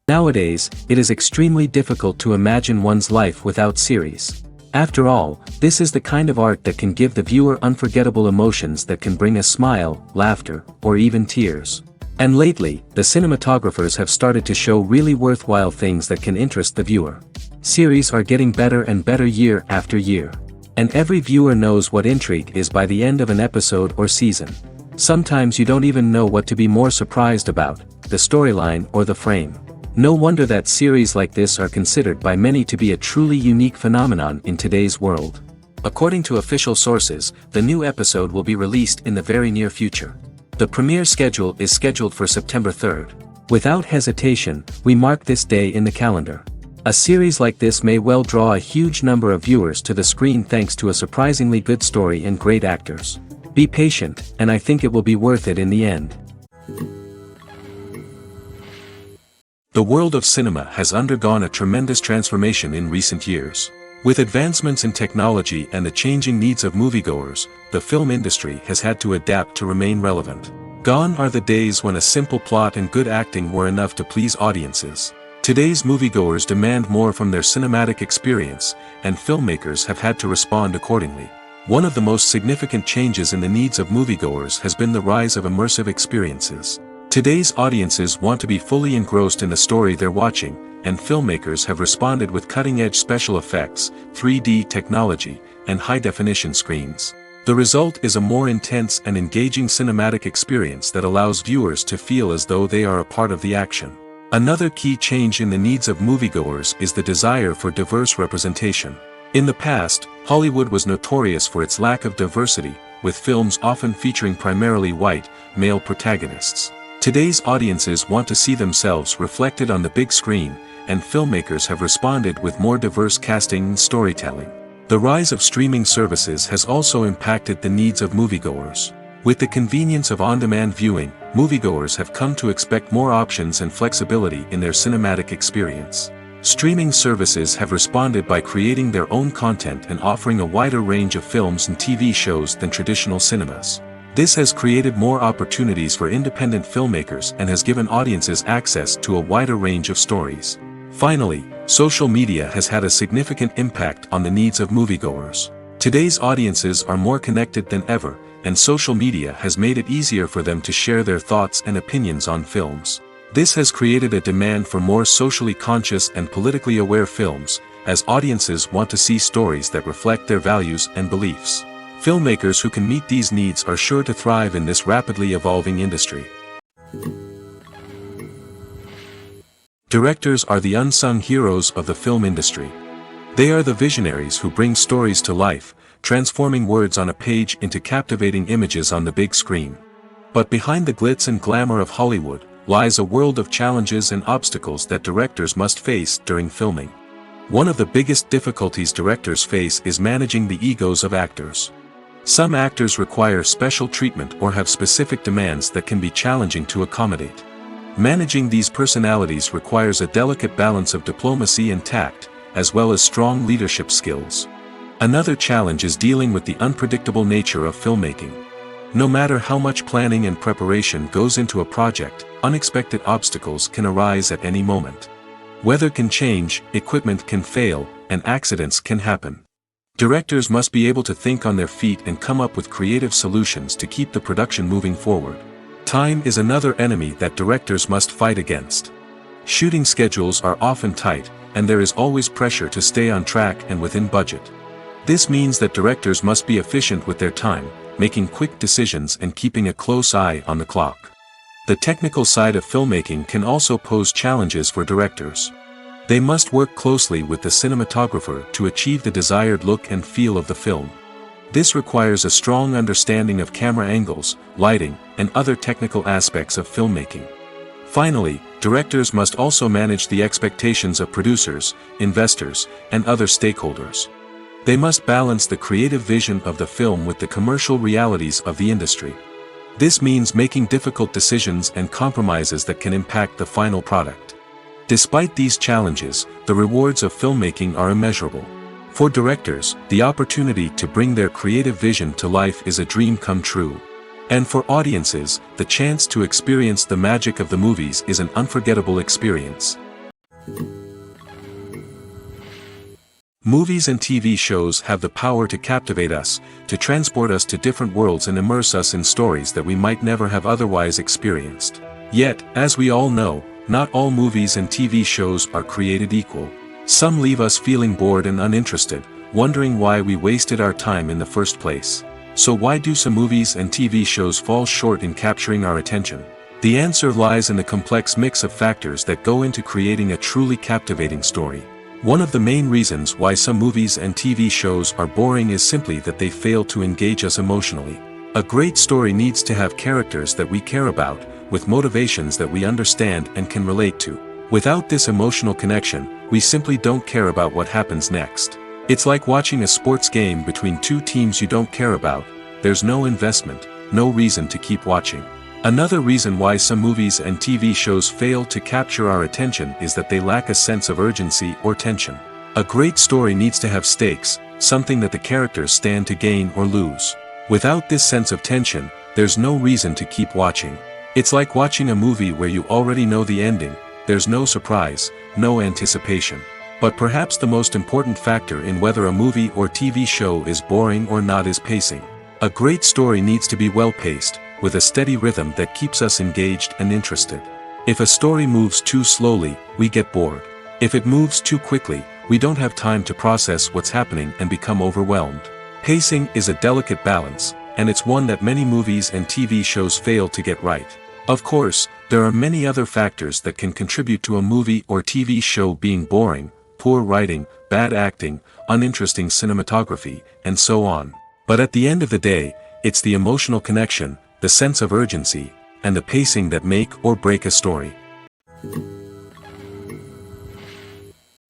Nowadays, it is extremely difficult to imagine one's life without series. After all, this is the kind of art that can give the viewer unforgettable emotions that can bring a smile, laughter, or even tears. And lately, the cinematographers have started to show really worthwhile things that can interest the viewer. Series are getting better and better year after year. And every viewer knows what intrigue is by the end of an episode or season. Sometimes you don't even know what to be more surprised about, the storyline or the frame. No wonder that series like this are considered by many to be a truly unique phenomenon in today's world. According to official sources, the new episode will be released in the very near future. The premiere schedule is scheduled for September 3rd. Without hesitation, we mark this day in the calendar. A series like this may well draw a huge number of viewers to the screen thanks to a surprisingly good story and great actors. Be patient, and I think it will be worth it in the end. The world of cinema has undergone a tremendous transformation in recent years. With advancements in technology and the changing needs of moviegoers, the film industry has had to adapt to remain relevant. Gone are the days when a simple plot and good acting were enough to please audiences. Today's moviegoers demand more from their cinematic experience, and filmmakers have had to respond accordingly. One of the most significant changes in the needs of moviegoers has been the rise of immersive experiences. Today's audiences want to be fully engrossed in the story they're watching, and filmmakers have responded with cutting-edge special effects, 3D technology, and high-definition screens. The result is a more intense and engaging cinematic experience that allows viewers to feel as though they are a part of the action. Another key change in the needs of moviegoers is the desire for diverse representation. In the past, Hollywood was notorious for its lack of diversity, with films often featuring primarily white, male protagonists. Today's audiences want to see themselves reflected on the big screen, and filmmakers have responded with more diverse casting and storytelling. The rise of streaming services has also impacted the needs of moviegoers. With the convenience of on-demand viewing, moviegoers have come to expect more options and flexibility in their cinematic experience. Streaming services have responded by creating their own content and offering a wider range of films and TV shows than traditional cinemas. This has created more opportunities for independent filmmakers and has given audiences access to a wider range of stories. Finally, social media has had a significant impact on the needs of moviegoers. Today's audiences are more connected than ever, and social media has made it easier for them to share their thoughts and opinions on films. This has created a demand for more socially conscious and politically aware films, as audiences want to see stories that reflect their values and beliefs. Filmmakers who can meet these needs are sure to thrive in this rapidly evolving industry. Directors are the unsung heroes of the film industry. They are the visionaries who bring stories to life, transforming words on a page into captivating images on the big screen. But behind the glitz and glamour of Hollywood, lies a world of challenges and obstacles that directors must face during filming. One of the biggest difficulties directors face is managing the egos of actors. Some actors require special treatment or have specific demands that can be challenging to accommodate. Managing these personalities requires a delicate balance of diplomacy and tact, as well as strong leadership skills. Another challenge is dealing with the unpredictable nature of filmmaking. No matter how much planning and preparation goes into a project, unexpected obstacles can arise at any moment. Weather can change, equipment can fail, and accidents can happen. Directors must be able to think on their feet and come up with creative solutions to keep the production moving forward. Time is another enemy that directors must fight against. Shooting schedules are often tight, and there is always pressure to stay on track and within budget. This means that directors must be efficient with their time, making quick decisions and keeping a close eye on the clock. The technical side of filmmaking can also pose challenges for directors. They must work closely with the cinematographer to achieve the desired look and feel of the film. This requires a strong understanding of camera angles, lighting, and other technical aspects of filmmaking. Finally, directors must also manage the expectations of producers, investors, and other stakeholders. They must balance the creative vision of the film with the commercial realities of the industry. This means making difficult decisions and compromises that can impact the final product. Despite these challenges, the rewards of filmmaking are immeasurable. For directors, the opportunity to bring their creative vision to life is a dream come true. And for audiences, the chance to experience the magic of the movies is an unforgettable experience. Movies and TV shows have the power to captivate us, to transport us to different worlds and immerse us in stories that we might never have otherwise experienced. Yet, as we all know, not all movies and TV shows are created equal. Some leave us feeling bored and uninterested, wondering why we wasted our time in the first place. So why do some movies and TV shows fall short in capturing our attention? The answer lies in the complex mix of factors that go into creating a truly captivating story. One of the main reasons why some movies and TV shows are boring is simply that they fail to engage us emotionally. A great story needs to have characters that we care about, with motivations that we understand and can relate to. Without this emotional connection, we simply don't care about what happens next. It's like watching a sports game between two teams you don't care about. There's no investment, no reason to keep watching. Another reason why some movies and TV shows fail to capture our attention is that they lack a sense of urgency or tension. A great story needs to have stakes, something that the characters stand to gain or lose. Without this sense of tension, there's no reason to keep watching. It's like watching a movie where you already know the ending. There's no surprise, no anticipation. But perhaps the most important factor in whether a movie or TV show is boring or not is pacing. A great story needs to be well-paced, with a steady rhythm that keeps us engaged and interested. If a story moves too slowly, we get bored. If it moves too quickly, we don't have time to process what's happening and become overwhelmed. Pacing is a delicate balance, and it's one that many movies and TV shows fail to get right. Of course, there are many other factors that can contribute to a movie or TV show being boring: poor writing, bad acting, uninteresting cinematography, and so on. But at the end of the day, it's the emotional connection, the sense of urgency, and the pacing that make or break a story.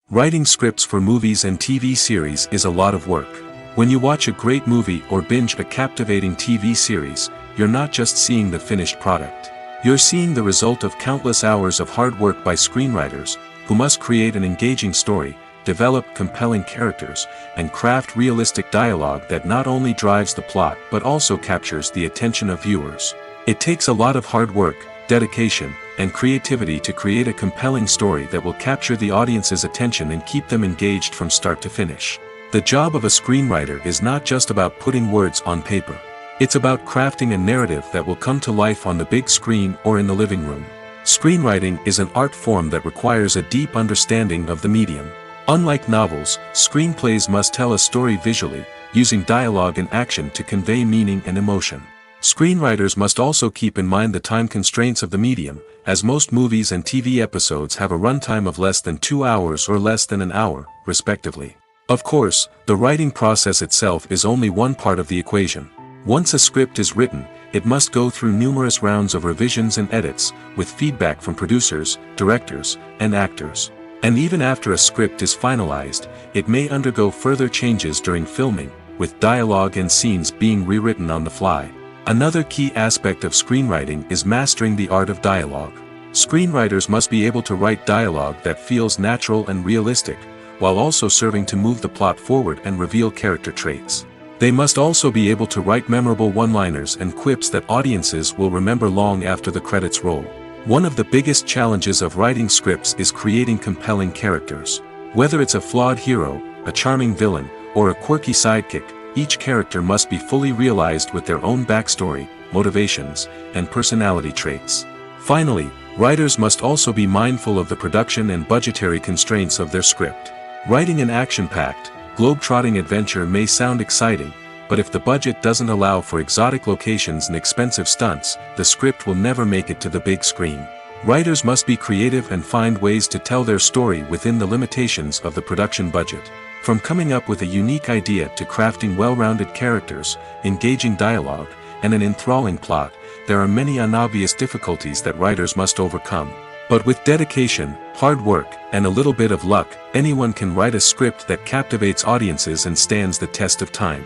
Writing scripts for movies and TV series is a lot of work. When you watch a great movie or binge a captivating TV series, you're not just seeing the finished product. You're seeing the result of countless hours of hard work by screenwriters, who must create an engaging story, develop compelling characters, and craft realistic dialogue that not only drives the plot but also captures the attention of viewers. It takes a lot of hard work, dedication, and creativity to create a compelling story that will capture the audience's attention and keep them engaged from start to finish. The job of a screenwriter is not just about putting words on paper. It's about crafting a narrative that will come to life on the big screen or in the living room. Screenwriting is an art form that requires a deep understanding of the medium. Unlike novels, screenplays must tell a story visually, using dialogue and action to convey meaning and emotion. Screenwriters must also keep in mind the time constraints of the medium, as most movies and TV episodes have a runtime of less than 2 hours or less than an hour, respectively. Of course, the writing process itself is only one part of the equation. Once a script is written, it must go through numerous rounds of revisions and edits, with feedback from producers, directors, and actors. And even after a script is finalized, it may undergo further changes during filming, with dialogue and scenes being rewritten on the fly. Another key aspect of screenwriting is mastering the art of dialogue. Screenwriters must be able to write dialogue that feels natural and realistic, while also serving to move the plot forward and reveal character traits. They must also be able to write memorable one-liners and quips that audiences will remember long after the credits roll. One of the biggest challenges of writing scripts is creating compelling characters. Whether it's a flawed hero, a charming villain, or a quirky sidekick, each character must be fully realized with their own backstory, motivations, and personality traits. Finally, Writers must also be mindful of the production and budgetary constraints of their script. Writing an action-packed, globe-trotting adventure may sound exciting, but if the budget doesn't allow for exotic locations and expensive stunts, the script will never make it to the big screen. Writers must be creative and find ways to tell their story within the limitations of the production budget. From coming up with a unique idea to crafting well-rounded characters, engaging dialogue, and an enthralling plot, there are many unobvious difficulties that writers must overcome. But with dedication, hard work, and a little bit of luck, anyone can write a script that captivates audiences and stands the test of time.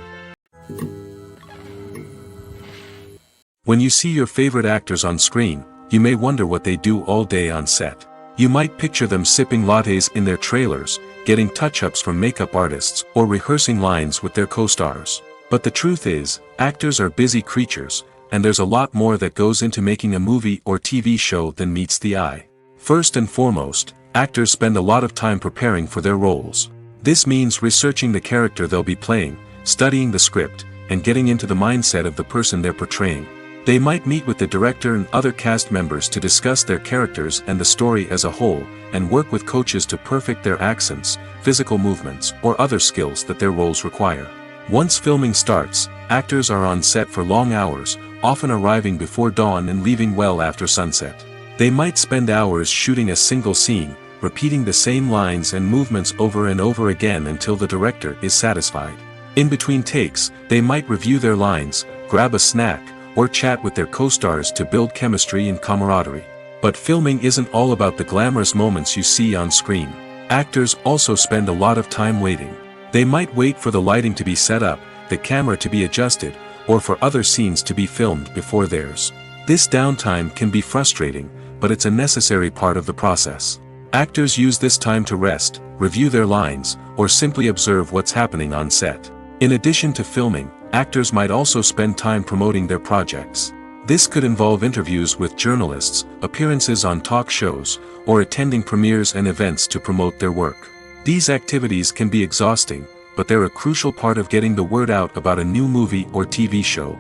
When you see your favorite actors on screen, you may wonder what they do all day on set. You might picture them sipping lattes in their trailers, getting touch-ups from makeup artists, or rehearsing lines with their co-stars. But the truth is, actors are busy creatures, and there's a lot more that goes into making a movie or TV show than meets the eye. First and foremost, actors spend a lot of time preparing for their roles. This means researching the character they'll be playing, studying the script, and getting into the mindset of the person they're portraying. They might meet with the director and other cast members to discuss their characters and the story as a whole, and work with coaches to perfect their accents, physical movements, or other skills that their roles require. Once filming starts, actors are on set for long hours, often arriving before dawn and leaving well after sunset. They might spend hours shooting a single scene, repeating the same lines and movements over and over again until the director is satisfied. In between takes, they might review their lines, grab a snack, or chat with their co-stars to build chemistry and camaraderie. But filming isn't all about the glamorous moments you see on screen. Actors also spend a lot of time waiting. They might wait for the lighting to be set up, the camera to be adjusted, or for other scenes to be filmed before theirs. This downtime can be frustrating, but it's a necessary part of the process. Actors use this time to rest, review their lines, or simply observe what's happening on set. In addition to filming, actors might also spend time promoting their projects. This could involve interviews with journalists, appearances on talk shows, or attending premieres and events to promote their work. These activities can be exhausting, but they're a crucial part of getting the word out about a new movie or TV show.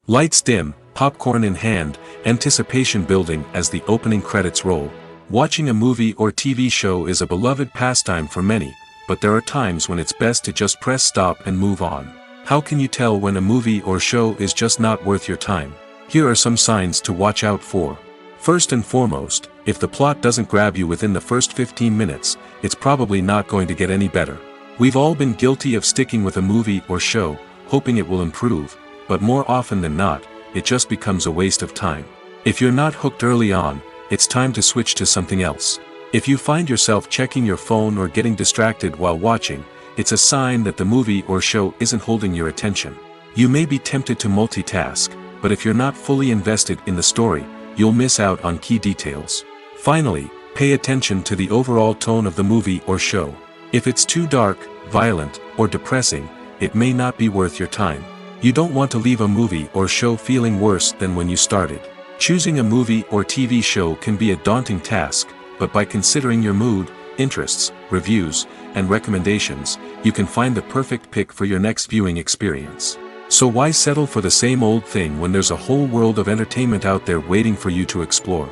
Lights dim, popcorn in hand, anticipation building as the opening credits roll. Watching a movie or TV show is a beloved pastime for many, but there are times when it's best to just press stop and move on. How can you tell when a movie or show is just not worth your time? Here are some signs to watch out for. First and foremost, if the plot doesn't grab you within the first 15 minutes, it's probably not going to get any better. We've all been guilty of sticking with a movie or show, hoping it will improve, but more often than not, it just becomes a waste of time. If you're not hooked early on, it's time to switch to something else. If you find yourself checking your phone or getting distracted while watching, it's a sign that the movie or show isn't holding your attention. You may be tempted to multitask, but if you're not fully invested in the story, you'll miss out on key details. Finally, pay attention to the overall tone of the movie or show. If it's too dark, violent, or depressing, it may not be worth your time. You don't want to leave a movie or show feeling worse than when you started. Choosing a movie or TV show can be a daunting task, but by considering your mood, interests, reviews, and recommendations, you can find the perfect pick for your next viewing experience. So why settle for the same old thing when there's a whole world of entertainment out there waiting for you to explore?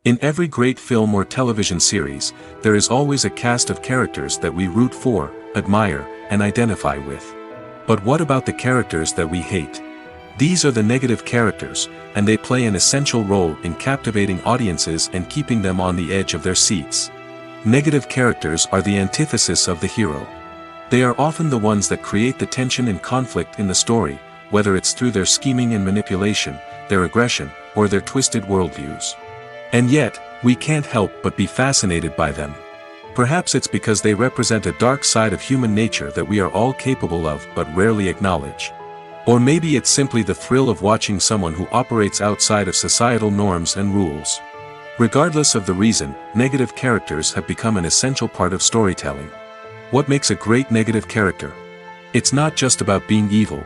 In every great film or television series, there is always a cast of characters that we root for, admire, and identify with. But what about the characters that we hate? These are the negative characters, and they play an essential role in captivating audiences and keeping them on the edge of their seats. Negative characters are the antithesis of the hero. They are often the ones that create the tension and conflict in the story, whether it's through their scheming and manipulation, their aggression, or their twisted worldviews. And yet, we can't help but be fascinated by them. Perhaps it's because they represent a dark side of human nature that we are all capable of but rarely acknowledge. Or maybe it's simply the thrill of watching someone who operates outside of societal norms and rules. Regardless of the reason, negative characters have become an essential part of storytelling. What makes a great negative character? It's not just about being evil.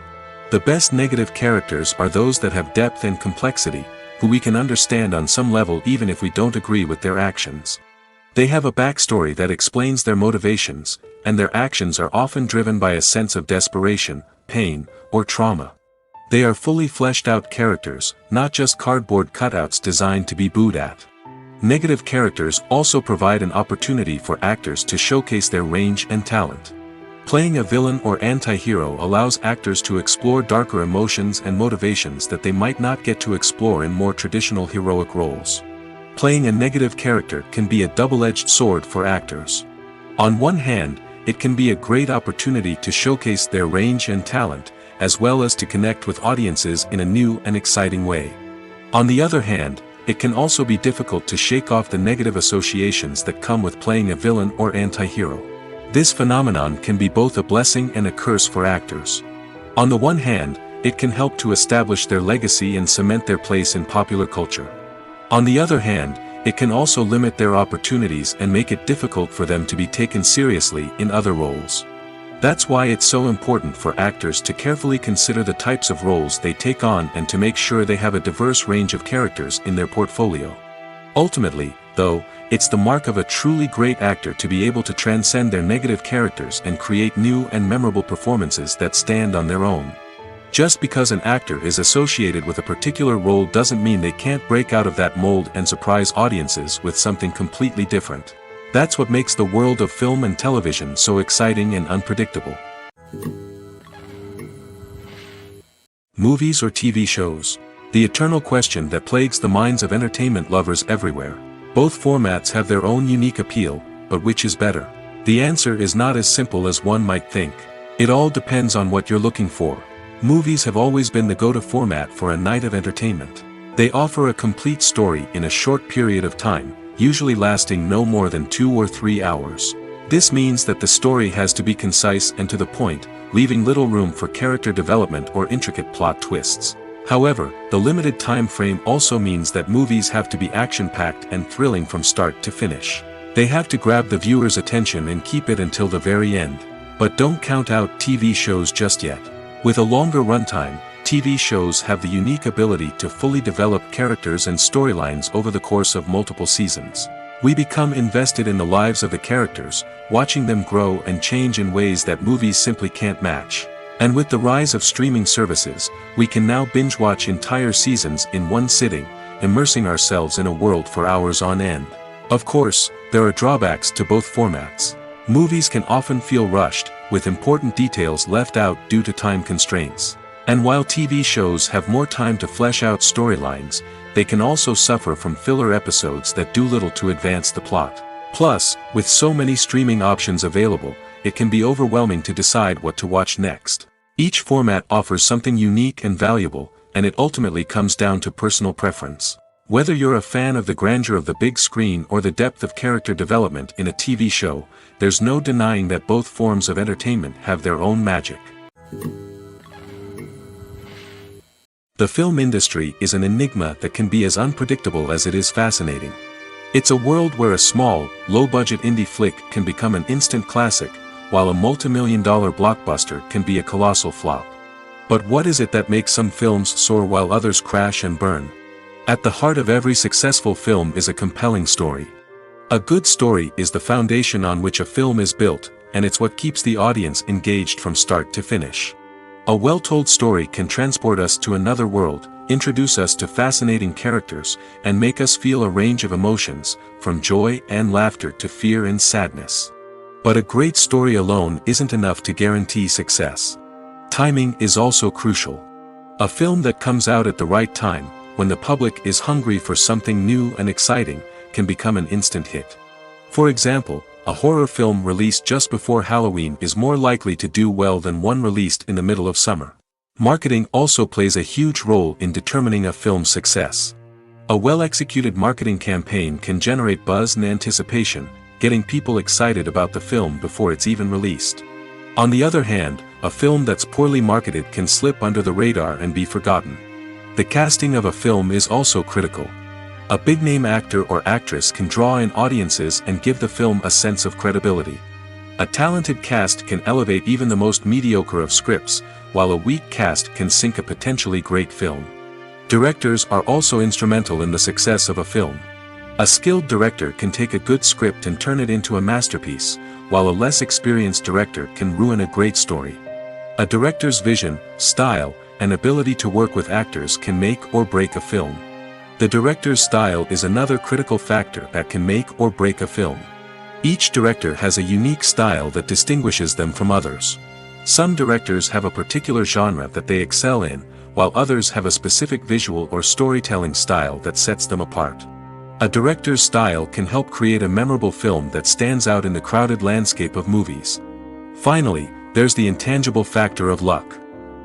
The best negative characters are those that have depth and complexity, who we can understand on some level even if we don't agree with their actions. They have a backstory that explains their motivations, and their actions are often driven by a sense of desperation, pain, or trauma. They are fully fleshed out characters, not just cardboard cutouts designed to be booed at. Negative characters also provide an opportunity for actors to showcase their range and talent. Playing a villain or anti-hero allows actors to explore darker emotions and motivations that they might not get to explore in more traditional heroic roles. Playing a negative character can be a double-edged sword for actors. On one hand, it can be a great opportunity to showcase their range and talent, as well as to connect with audiences in a new and exciting way. On the other hand, it can also be difficult to shake off the negative associations that come with playing a villain or anti-hero. This phenomenon can be both a blessing and a curse for actors. On the one hand, it can help to establish their legacy and cement their place in popular culture. On the other hand, it can also limit their opportunities and make it difficult for them to be taken seriously in other roles. That's why it's so important for actors to carefully consider the types of roles they take on and to make sure they have a diverse range of characters in their portfolio. Ultimately, though, it's the mark of a truly great actor to be able to transcend their negative characters and create new and memorable performances that stand on their own. Just because an actor is associated with a particular role doesn't mean they can't break out of that mold and surprise audiences with something completely different. That's what makes the world of film and television so exciting and unpredictable. Movies or TV shows? The eternal question that plagues the minds of entertainment lovers everywhere. Both formats have their own unique appeal, but which is better? The answer is not as simple as one might think. It all depends on what you're looking for. Movies have always been the go-to format for a night of entertainment. They offer a complete story in a short period of time, usually lasting no more than 2 or 3 hours. This means that the story has to be concise and to the point, leaving little room for character development or intricate plot twists. However, the limited time frame also means that movies have to be action-packed and thrilling from start to finish. They have to grab the viewer's attention and keep it until the very end. But don't count out TV shows just yet. With a longer runtime, TV shows have the unique ability to fully develop characters and storylines over the course of multiple seasons. We become invested in the lives of the characters, watching them grow and change in ways that movies simply can't match. And with the rise of streaming services, we can now binge-watch entire seasons in one sitting, immersing ourselves in a world for hours on end. Of course, there are drawbacks to both formats. Movies can often feel rushed, with important details left out due to time constraints. And while TV shows have more time to flesh out storylines, they can also suffer from filler episodes that do little to advance the plot. Plus, with so many streaming options available, it can be overwhelming to decide what to watch next. Each format offers something unique and valuable, and it ultimately comes down to personal preference. Whether you're a fan of the grandeur of the big screen or the depth of character development in a TV show, there's no denying that both forms of entertainment have their own magic. The film industry is an enigma that can be as unpredictable as it is fascinating. It's a world where a small, low-budget indie flick can become an instant classic, while a multi-million-dollar blockbuster can be a colossal flop. But what is it that makes some films soar while others crash and burn? At the heart of every successful film is a compelling story. A good story is the foundation on which a film is built, and it's what keeps the audience engaged from start to finish. A well-told story can transport us to another world, introduce us to fascinating characters, and make us feel a range of emotions, from joy and laughter to fear and sadness. But a great story alone isn't enough to guarantee success. Timing is also crucial. A film that comes out at the right time, when the public is hungry for something new and exciting, can become an instant hit. For example, a horror film released just before Halloween is more likely to do well than one released in the middle of summer. Marketing also plays a huge role in determining a film's success. A well-executed marketing campaign can generate buzz and anticipation, getting people excited about the film before it's even released. On the other hand, a film that's poorly marketed can slip under the radar and be forgotten. The casting of a film is also critical. A big-name actor or actress can draw in audiences and give the film a sense of credibility. A talented cast can elevate even the most mediocre of scripts, while a weak cast can sink a potentially great film. Directors are also instrumental in the success of a film. A skilled director can take a good script and turn it into a masterpiece, while a less experienced director can ruin a great story. A director's vision, style, and ability to work with actors can make or break a film. The director's style is another critical factor that can make or break a film. Each director has a unique style that distinguishes them from others. Some directors have a particular genre that they excel in, while others have a specific visual or storytelling style that sets them apart. A director's style can help create a memorable film that stands out in the crowded landscape of movies. Finally, there's the intangible factor of luck.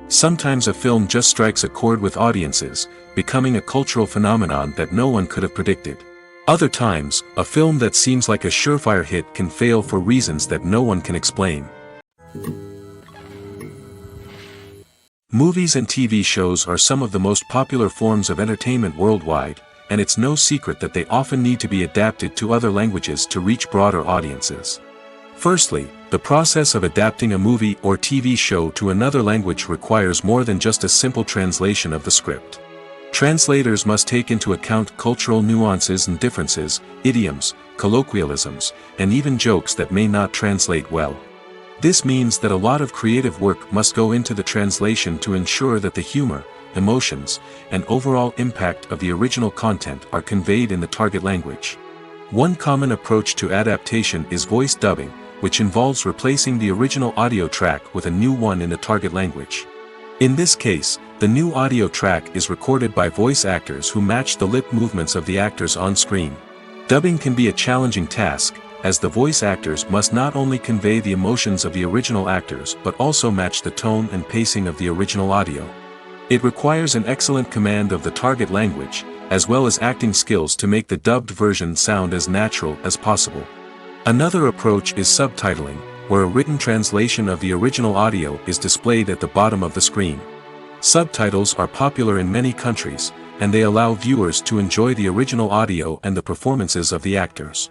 Sometimes a film just strikes a chord with audiences, becoming a cultural phenomenon that no one could have predicted. Other times, a film that seems like a surefire hit can fail for reasons that no one can explain. Movies and TV shows are some of the most popular forms of entertainment worldwide, and it's no secret that they often need to be adapted to other languages to reach broader audiences. Firstly, the process of adapting a movie or TV show to another language requires more than just a simple translation of the script. Translators must take into account cultural nuances and differences, idioms, colloquialisms, and even jokes that may not translate well. This means that a lot of creative work must go into the translation to ensure that the humor, emotions, and overall impact of the original content are conveyed in the target language. One common approach to adaptation is voice dubbing, which involves replacing the original audio track with a new one in the target language. In this case, the new audio track is recorded by voice actors who match the lip movements of the actors on screen. Dubbing can be a challenging task, as the voice actors must not only convey the emotions of the original actors but also match the tone and pacing of the original audio. It requires an excellent command of the target language, as well as acting skills to make the dubbed version sound as natural as possible. Another approach is subtitling, where a written translation of the original audio is displayed at the bottom of the screen. Subtitles are popular in many countries, and they allow viewers to enjoy the original audio and the performances of the actors.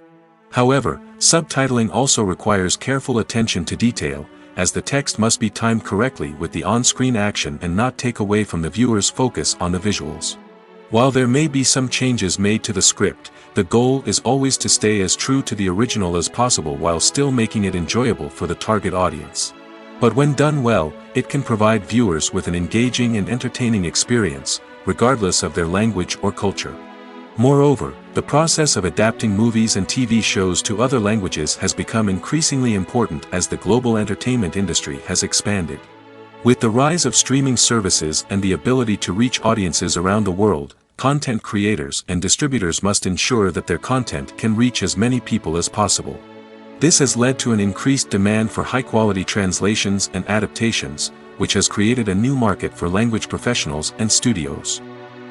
However, subtitling also requires careful attention to detail, as the text must be timed correctly with the on-screen action and not take away from the viewer's focus on the visuals. While there may be some changes made to the script, the goal is always to stay as true to the original as possible while still making it enjoyable for the target audience. But when done well, it can provide viewers with an engaging and entertaining experience, regardless of their language or culture. Moreover, the process of adapting movies and TV shows to other languages has become increasingly important as the global entertainment industry has expanded. With the rise of streaming services and the ability to reach audiences around the world, content creators and distributors must ensure that their content can reach as many people as possible. This has led to an increased demand for high-quality translations and adaptations, which has created a new market for language professionals and studios.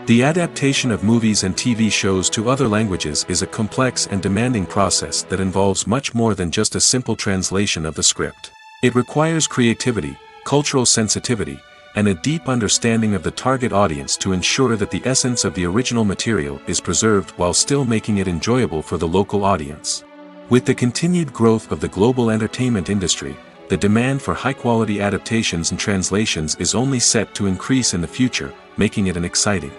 The adaptation of movies and TV shows to other languages is a complex and demanding process that involves much more than just a simple translation of the script. It requires creativity, cultural sensitivity, and a deep understanding of the target audience to ensure that the essence of the original material is preserved while still making it enjoyable for the local audience. With the continued growth of the global entertainment industry, the demand for high-quality adaptations and translations is only set to increase in the future, making it an exciting.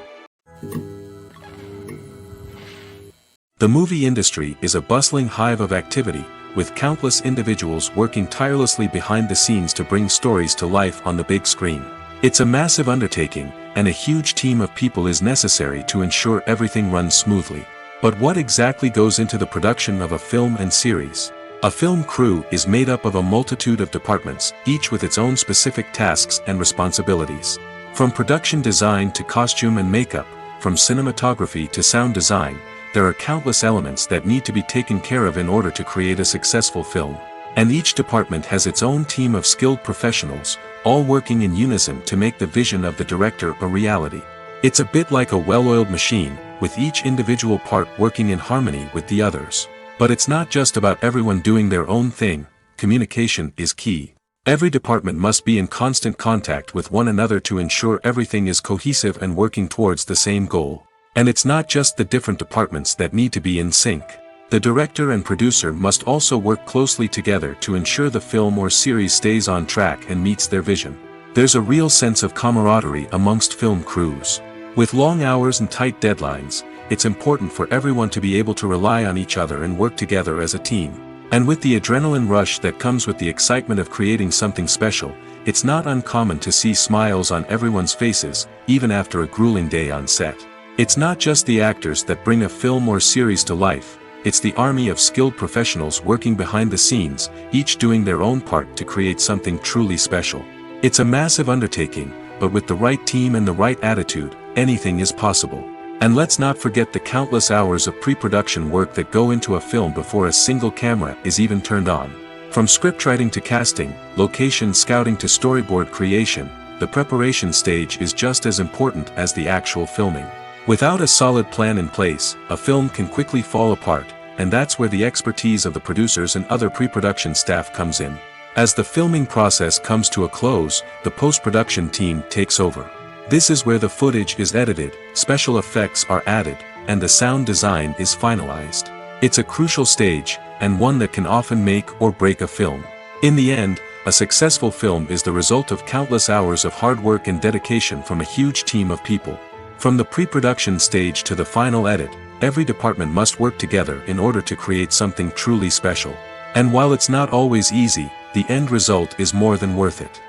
The movie industry is a bustling hive of activity, with countless individuals working tirelessly behind the scenes to bring stories to life on the big screen. It's a massive undertaking, and a huge team of people is necessary to ensure everything runs smoothly. But what exactly goes into the production of a film and series? A film crew is made up of a multitude of departments, each with its own specific tasks and responsibilities. From production design to costume and makeup, from cinematography to sound design, there are countless elements that need to be taken care of in order to create a successful film. And each department has its own team of skilled professionals, all working in unison to make the vision of the director a reality. It's a bit like a well-oiled machine, with each individual part working in harmony with the others. But it's not just about everyone doing their own thing. Communication is key. Every department must be in constant contact with one another to ensure everything is cohesive and working towards the same goal. And it's not just the different departments that need to be in sync. The director and producer must also work closely together to ensure the film or series stays on track and meets their vision. There's a real sense of camaraderie amongst film crews. With long hours and tight deadlines, it's important for everyone to be able to rely on each other and work together as a team. And with the adrenaline rush that comes with the excitement of creating something special, it's not uncommon to see smiles on everyone's faces, even after a grueling day on set. It's not just the actors that bring a film or series to life, it's the army of skilled professionals working behind the scenes, each doing their own part to create something truly special. It's a massive undertaking, but with the right team and the right attitude, anything is possible. And let's not forget the countless hours of pre-production work that go into a film before a single camera is even turned on. From scriptwriting to casting, location scouting to storyboard creation, the preparation stage is just as important as the actual filming. Without a solid plan in place, a film can quickly fall apart, and that's where the expertise of the producers and other pre-production staff comes in. As the filming process comes to a close, the post-production team takes over. This is where the footage is edited, special effects are added, and the sound design is finalized. It's a crucial stage, and one that can often make or break a film. In the end, a successful film is the result of countless hours of hard work and dedication from a huge team of people. From the pre-production stage to the final edit, every department must work together in order to create something truly special. And while it's not always easy, the end result is more than worth it.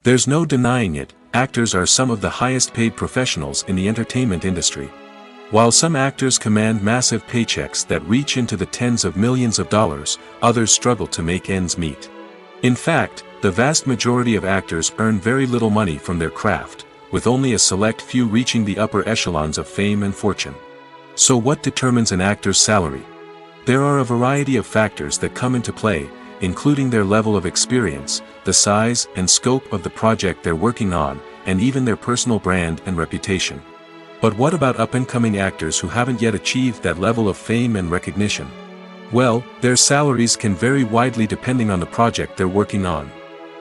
There's no denying it, actors are some of the highest paid professionals in the entertainment industry. While some actors command massive paychecks that reach into the tens of millions of dollars, others struggle to make ends meet. In fact, the vast majority of actors earn very little money from their craft, with only a select few reaching the upper echelons of fame and fortune. So what determines an actor's salary? There are a variety of factors that come into play, including their level of experience, the size and scope of the project they're working on, and even their personal brand and reputation. But what about up-and-coming actors who haven't yet achieved that level of fame and recognition? Well, their salaries can vary widely depending on the project they're working on.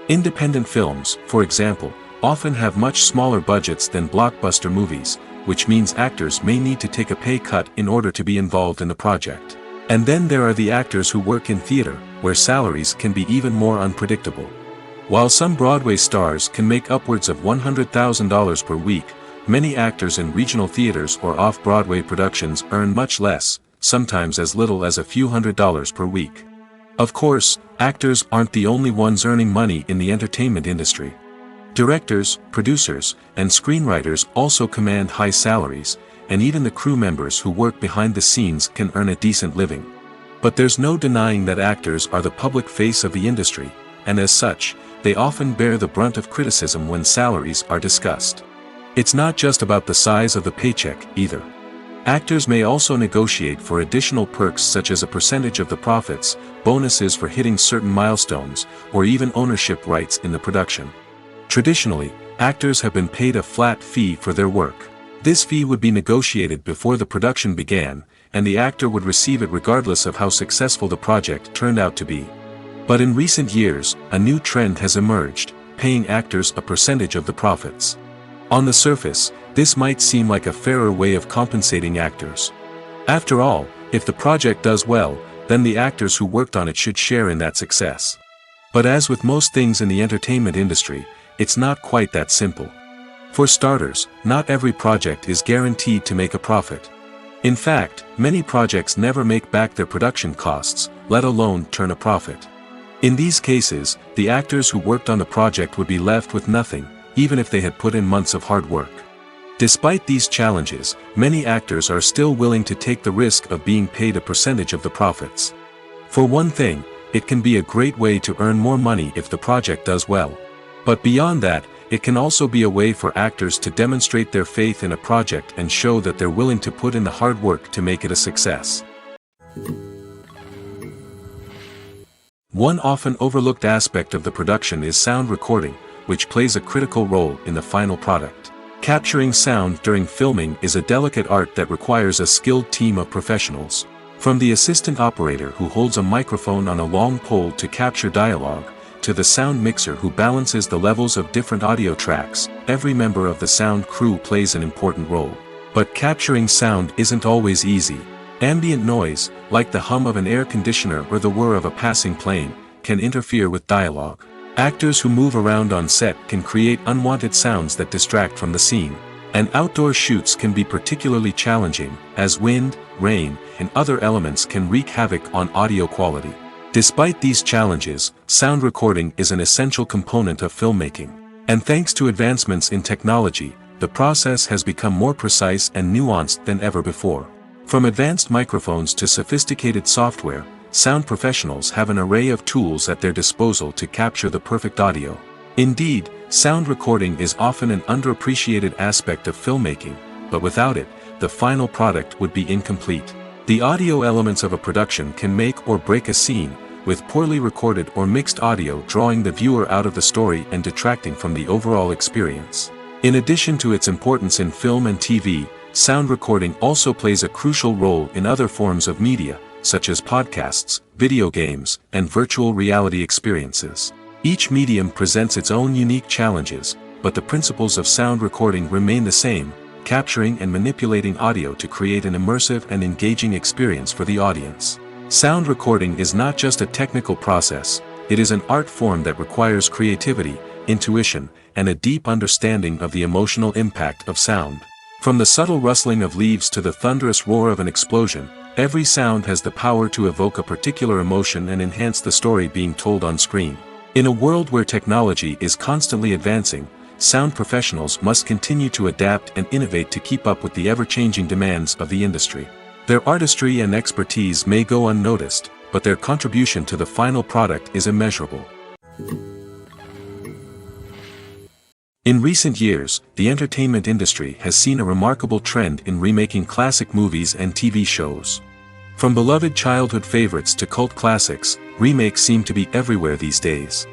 Independent films, for example, often have much smaller budgets than blockbuster movies, which means actors may need to take a pay cut in order to be involved in the project. And then there are the actors who work in theater, where salaries can be even more unpredictable. While some Broadway stars can make upwards of $100,000 per week, many actors in regional theaters or off-Broadway productions earn much less, sometimes as little as a few $100s per week. Of course, actors aren't the only ones earning money in the entertainment industry. Directors, producers, and screenwriters also command high salaries, and even the crew members who work behind the scenes can earn a decent living. But there's no denying that actors are the public face of the industry, and as such, they often bear the brunt of criticism when salaries are discussed. It's not just about the size of the paycheck, either. Actors may also negotiate for additional perks such as a percentage of the profits, bonuses for hitting certain milestones, or even ownership rights in the production. Traditionally, actors have been paid a flat fee for their work. This fee would be negotiated before the production began, and the actor would receive it regardless of how successful the project turned out to be. But in recent years, a new trend has emerged, paying actors a percentage of the profits. On the surface, this might seem like a fairer way of compensating actors. After all, if the project does well, then the actors who worked on it should share in that success. But as with most things in the entertainment industry, it's not quite that simple. For starters, not every project is guaranteed to make a profit. In fact, many projects never make back their production costs, let alone turn a profit. In these cases, the actors who worked on the project would be left with nothing, even if they had put in months of hard work. Despite these challenges, many actors are still willing to take the risk of being paid a percentage of the profits. For one thing, it can be a great way to earn more money if the project does well. But beyond that, it can also be a way for actors to demonstrate their faith in a project and show that they're willing to put in the hard work to make it a success. One often overlooked aspect of the production is sound recording, which plays a critical role in the final product. Capturing sound during filming is a delicate art that requires a skilled team of professionals. From the assistant operator who holds a microphone on a long pole to capture dialogue, to the sound mixer who balances the levels of different audio tracks, every member of the sound crew plays an important role. But capturing sound isn't always easy. Ambient noise, like the hum of an air conditioner or the whir of a passing plane, can interfere with dialogue. Actors who move around on set can create unwanted sounds that distract from the scene. And outdoor shoots can be particularly challenging, as wind, rain, and other elements can wreak havoc on audio quality. Despite these challenges, sound recording is an essential component of filmmaking. And thanks to advancements in technology, the process has become more precise and nuanced than ever before. From advanced microphones to sophisticated software, sound professionals have an array of tools at their disposal to capture the perfect audio. Indeed, sound recording is often an underappreciated aspect of filmmaking, but without it, the final product would be incomplete. The audio elements of a production can make or break a scene, with poorly recorded or mixed audio drawing the viewer out of the story and detracting from the overall experience. In addition to its importance in film and TV, sound recording also plays a crucial role in other forms of media, such as podcasts, video games, and virtual reality experiences. Each medium presents its own unique challenges, but the principles of sound recording remain the same, capturing and manipulating audio to create an immersive and engaging experience for the audience. Sound recording is not just a technical process, it is an art form that requires creativity, intuition, and a deep understanding of the emotional impact of sound. From the subtle rustling of leaves to the thunderous roar of an explosion, every sound has the power to evoke a particular emotion and enhance the story being told on screen. In a world where technology is constantly advancing, sound professionals must continue to adapt and innovate to keep up with the ever-changing demands of the industry. Their artistry and expertise may go unnoticed, but their contribution to the final product is immeasurable. In recent years, the entertainment industry has seen a remarkable trend in remaking classic movies and TV shows. From beloved childhood favorites to cult classics, remakes seem to be everywhere these days.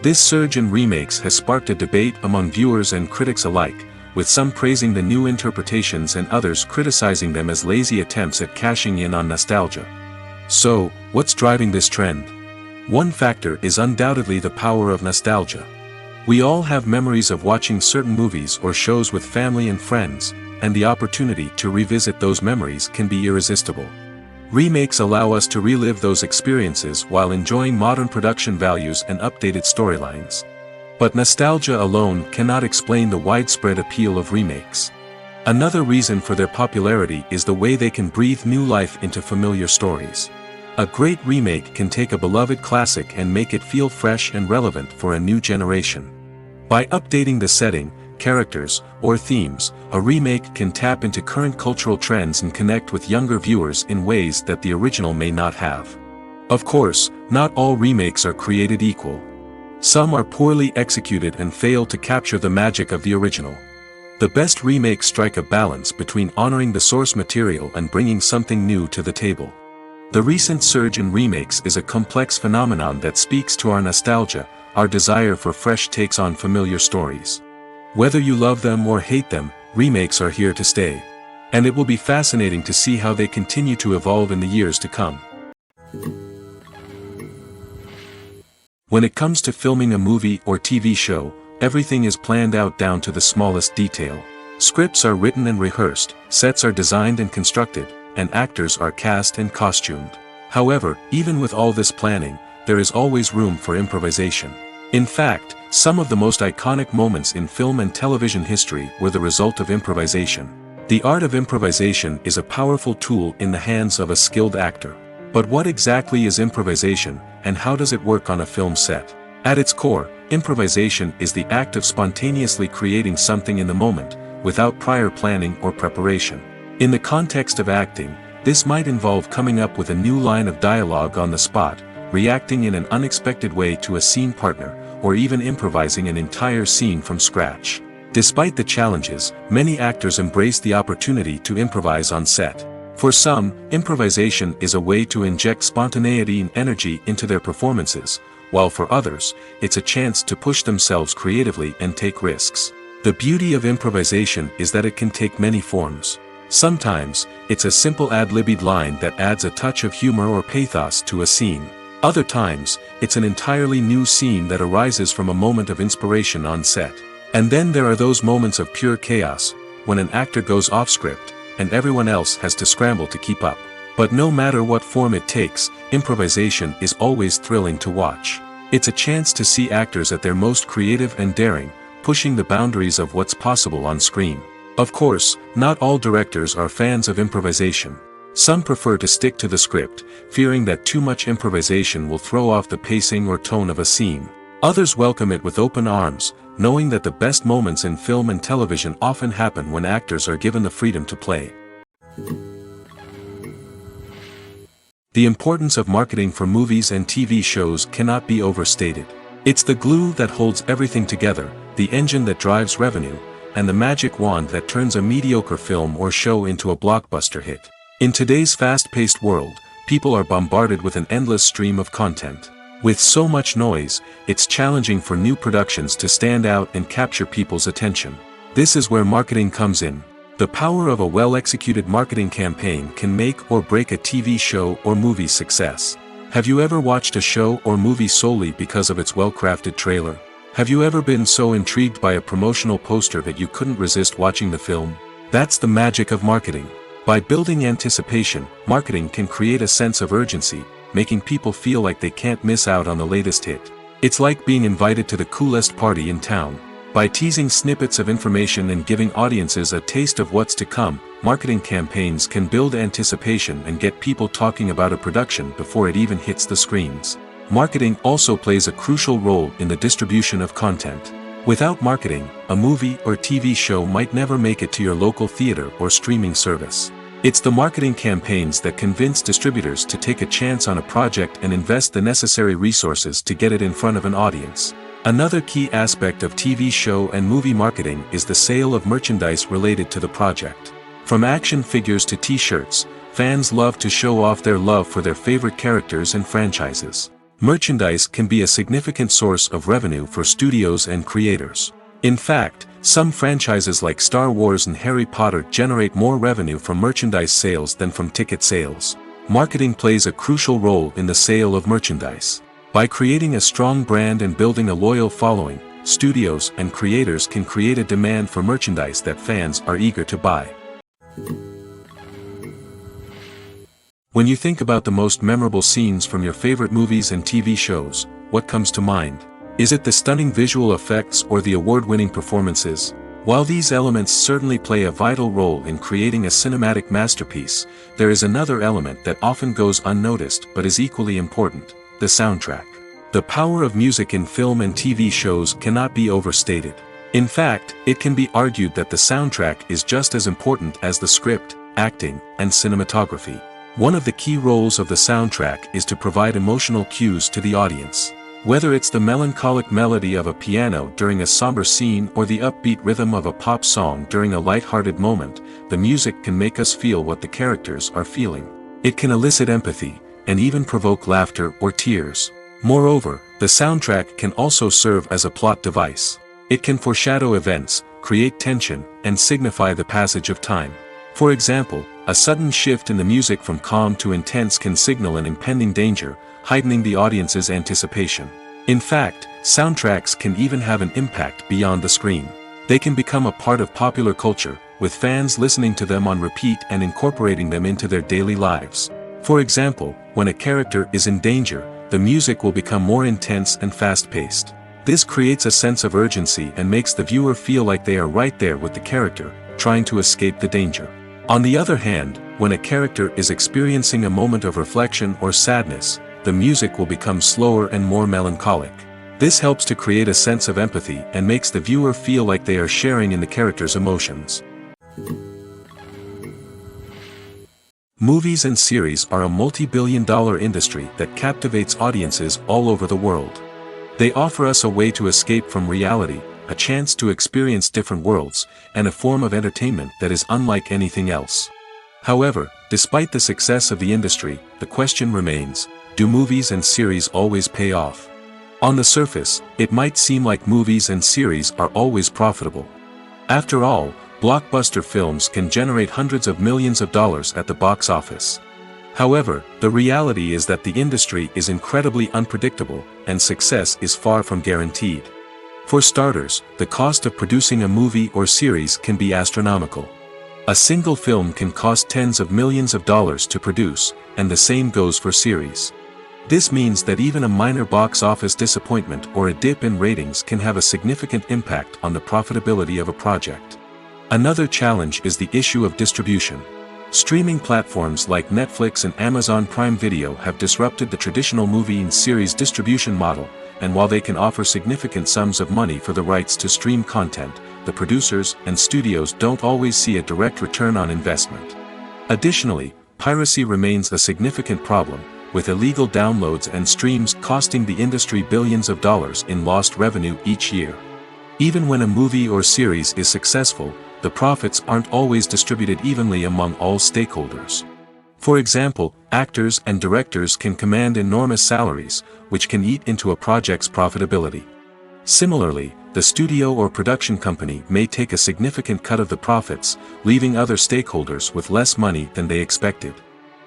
This surge in remakes has sparked a debate among viewers and critics alike, with some praising the new interpretations and others criticizing them as lazy attempts at cashing in on nostalgia. So, what's driving this trend? One factor is undoubtedly the power of nostalgia. We all have memories of watching certain movies or shows with family and friends, and the opportunity to revisit those memories can be irresistible. Remakes allow us to relive those experiences while enjoying modern production values and updated storylines. But nostalgia alone cannot explain the widespread appeal of remakes. Another reason for their popularity is the way they can breathe new life into familiar stories. A great remake can take a beloved classic and make it feel fresh and relevant for a new generation. By updating the setting, characters, or themes, a remake can tap into current cultural trends and connect with younger viewers in ways that the original may not have. Of course, not all remakes are created equal. Some are poorly executed and fail to capture the magic of the original. The best remakes strike a balance between honoring the source material and bringing something new to the table. The recent surge in remakes is a complex phenomenon that speaks to our nostalgia, our desire for fresh takes on familiar stories. Whether you love them or hate them, remakes are here to stay. And it will be fascinating to see how they continue to evolve in the years to come. When it comes to filming a movie or TV show, everything is planned out down to the smallest detail. Scripts are written and rehearsed, sets are designed and constructed, and actors are cast and costumed. However, even with all this planning, there is always room for improvisation. In fact, some of the most iconic moments in film and television history were the result of improvisation. The art of improvisation is a powerful tool in the hands of a skilled actor. But what exactly is improvisation, and how does it work on a film set? At its core, improvisation is the act of spontaneously creating something in the moment, without prior planning or preparation. In the context of acting, this might involve coming up with a new line of dialogue on the spot, reacting in an unexpected way to a scene partner, or even improvising an entire scene from scratch. Despite the challenges, many actors embrace the opportunity to improvise on set. For some, improvisation is a way to inject spontaneity and energy into their performances, while for others, it's a chance to push themselves creatively and take risks. The beauty of improvisation is that it can take many forms. Sometimes, it's a simple ad-libbed line that adds a touch of humor or pathos to a scene. Other times, it's an entirely new scene that arises from a moment of inspiration on set. And then there are those moments of pure chaos, when an actor goes off script, and everyone else has to scramble to keep up. But no matter what form it takes, improvisation is always thrilling to watch. It's a chance to see actors at their most creative and daring, pushing the boundaries of what's possible on screen. Of course, not all directors are fans of improvisation. Some prefer to stick to the script, fearing that too much improvisation will throw off the pacing or tone of a scene. Others welcome it with open arms, knowing that the best moments in film and television often happen when actors are given the freedom to play. The importance of marketing for movies and TV shows cannot be overstated. It's the glue that holds everything together, the engine that drives revenue, and the magic wand that turns a mediocre film or show into a blockbuster hit. In today's fast-paced world, people are bombarded with an endless stream of content. With so much noise, it's challenging for new productions to stand out and capture people's attention. This is where marketing comes in. The power of a well-executed marketing campaign can make or break a TV show or movie's success. Have you ever watched a show or movie solely because of its well-crafted trailer? Have you ever been so intrigued by a promotional poster that you couldn't resist watching the film? That's the magic of marketing. By building anticipation, marketing can create a sense of urgency, making people feel like they can't miss out on the latest hit. It's like being invited to the coolest party in town. By teasing snippets of information and giving audiences a taste of what's to come, marketing campaigns can build anticipation and get people talking about a production before it even hits the screens. Marketing also plays a crucial role in the distribution of content. Without marketing, a movie or TV show might never make it to your local theater or streaming service. It's the marketing campaigns that convince distributors to take a chance on a project and invest the necessary resources to get it in front of an audience. Another key aspect of TV show and movie marketing is the sale of merchandise related to the project. From action figures to t-shirts, fans love to show off their love for their favorite characters and franchises. Merchandise can be a significant source of revenue for studios and creators. In fact, some franchises like Star Wars and Harry Potter generate more revenue from merchandise sales than from ticket sales. Marketing plays a crucial role in the sale of merchandise. By creating a strong brand and building a loyal following, studios and creators can create a demand for merchandise that fans are eager to buy. When you think about the most memorable scenes from your favorite movies and TV shows, what comes to mind? Is it the stunning visual effects or the award-winning performances? While these elements certainly play a vital role in creating a cinematic masterpiece, there is another element that often goes unnoticed but is equally important: the soundtrack. The power of music in film and TV shows cannot be overstated. In fact, it can be argued that the soundtrack is just as important as the script, acting, and cinematography. One of the key roles of the soundtrack is to provide emotional cues to the audience. Whether it's the melancholic melody of a piano during a somber scene or the upbeat rhythm of a pop song during a light-hearted moment, the music can make us feel what the characters are feeling. It can elicit empathy, and even provoke laughter or tears. Moreover, the soundtrack can also serve as a plot device. It can foreshadow events, create tension, and signify the passage of time. For example, a sudden shift in the music from calm to intense can signal an impending danger, heightening the audience's anticipation. In fact, soundtracks can even have an impact beyond the screen. They can become a part of popular culture, with fans listening to them on repeat and incorporating them into their daily lives. For example, when a character is in danger, the music will become more intense and fast-paced. This creates a sense of urgency and makes the viewer feel like they are right there with the character, trying to escape the danger. On the other hand, when a character is experiencing a moment of reflection or sadness, the music will become slower and more melancholic. This helps to create a sense of empathy and makes the viewer feel like they are sharing in the character's emotions. Movies and series are a multi-billion-dollar industry that captivates audiences all over the world. They offer us a way to escape from reality, a chance to experience different worlds, and a form of entertainment that is unlike anything else. However, despite the success of the industry, the question remains: do movies and series always pay off? On the surface, it might seem like movies and series are always profitable. After all, blockbuster films can generate hundreds of millions of dollars at the box office. However, the reality is that the industry is incredibly unpredictable, and success is far from guaranteed. For starters, the cost of producing a movie or series can be astronomical. A single film can cost tens of millions of dollars to produce, and the same goes for series. This means that even a minor box office disappointment or a dip in ratings can have a significant impact on the profitability of a project. Another challenge is the issue of distribution. Streaming platforms like Netflix and Amazon Prime Video have disrupted the traditional movie and series distribution model, and while they can offer significant sums of money for the rights to stream content, the producers and studios don't always see a direct return on investment. Additionally, piracy remains a significant problem, with illegal downloads and streams costing the industry billions of dollars in lost revenue each year. Even when a movie or series is successful, the profits aren't always distributed evenly among all stakeholders. For example, actors and directors can command enormous salaries, which can eat into a project's profitability. Similarly, the studio or production company may take a significant cut of the profits, leaving other stakeholders with less money than they expected.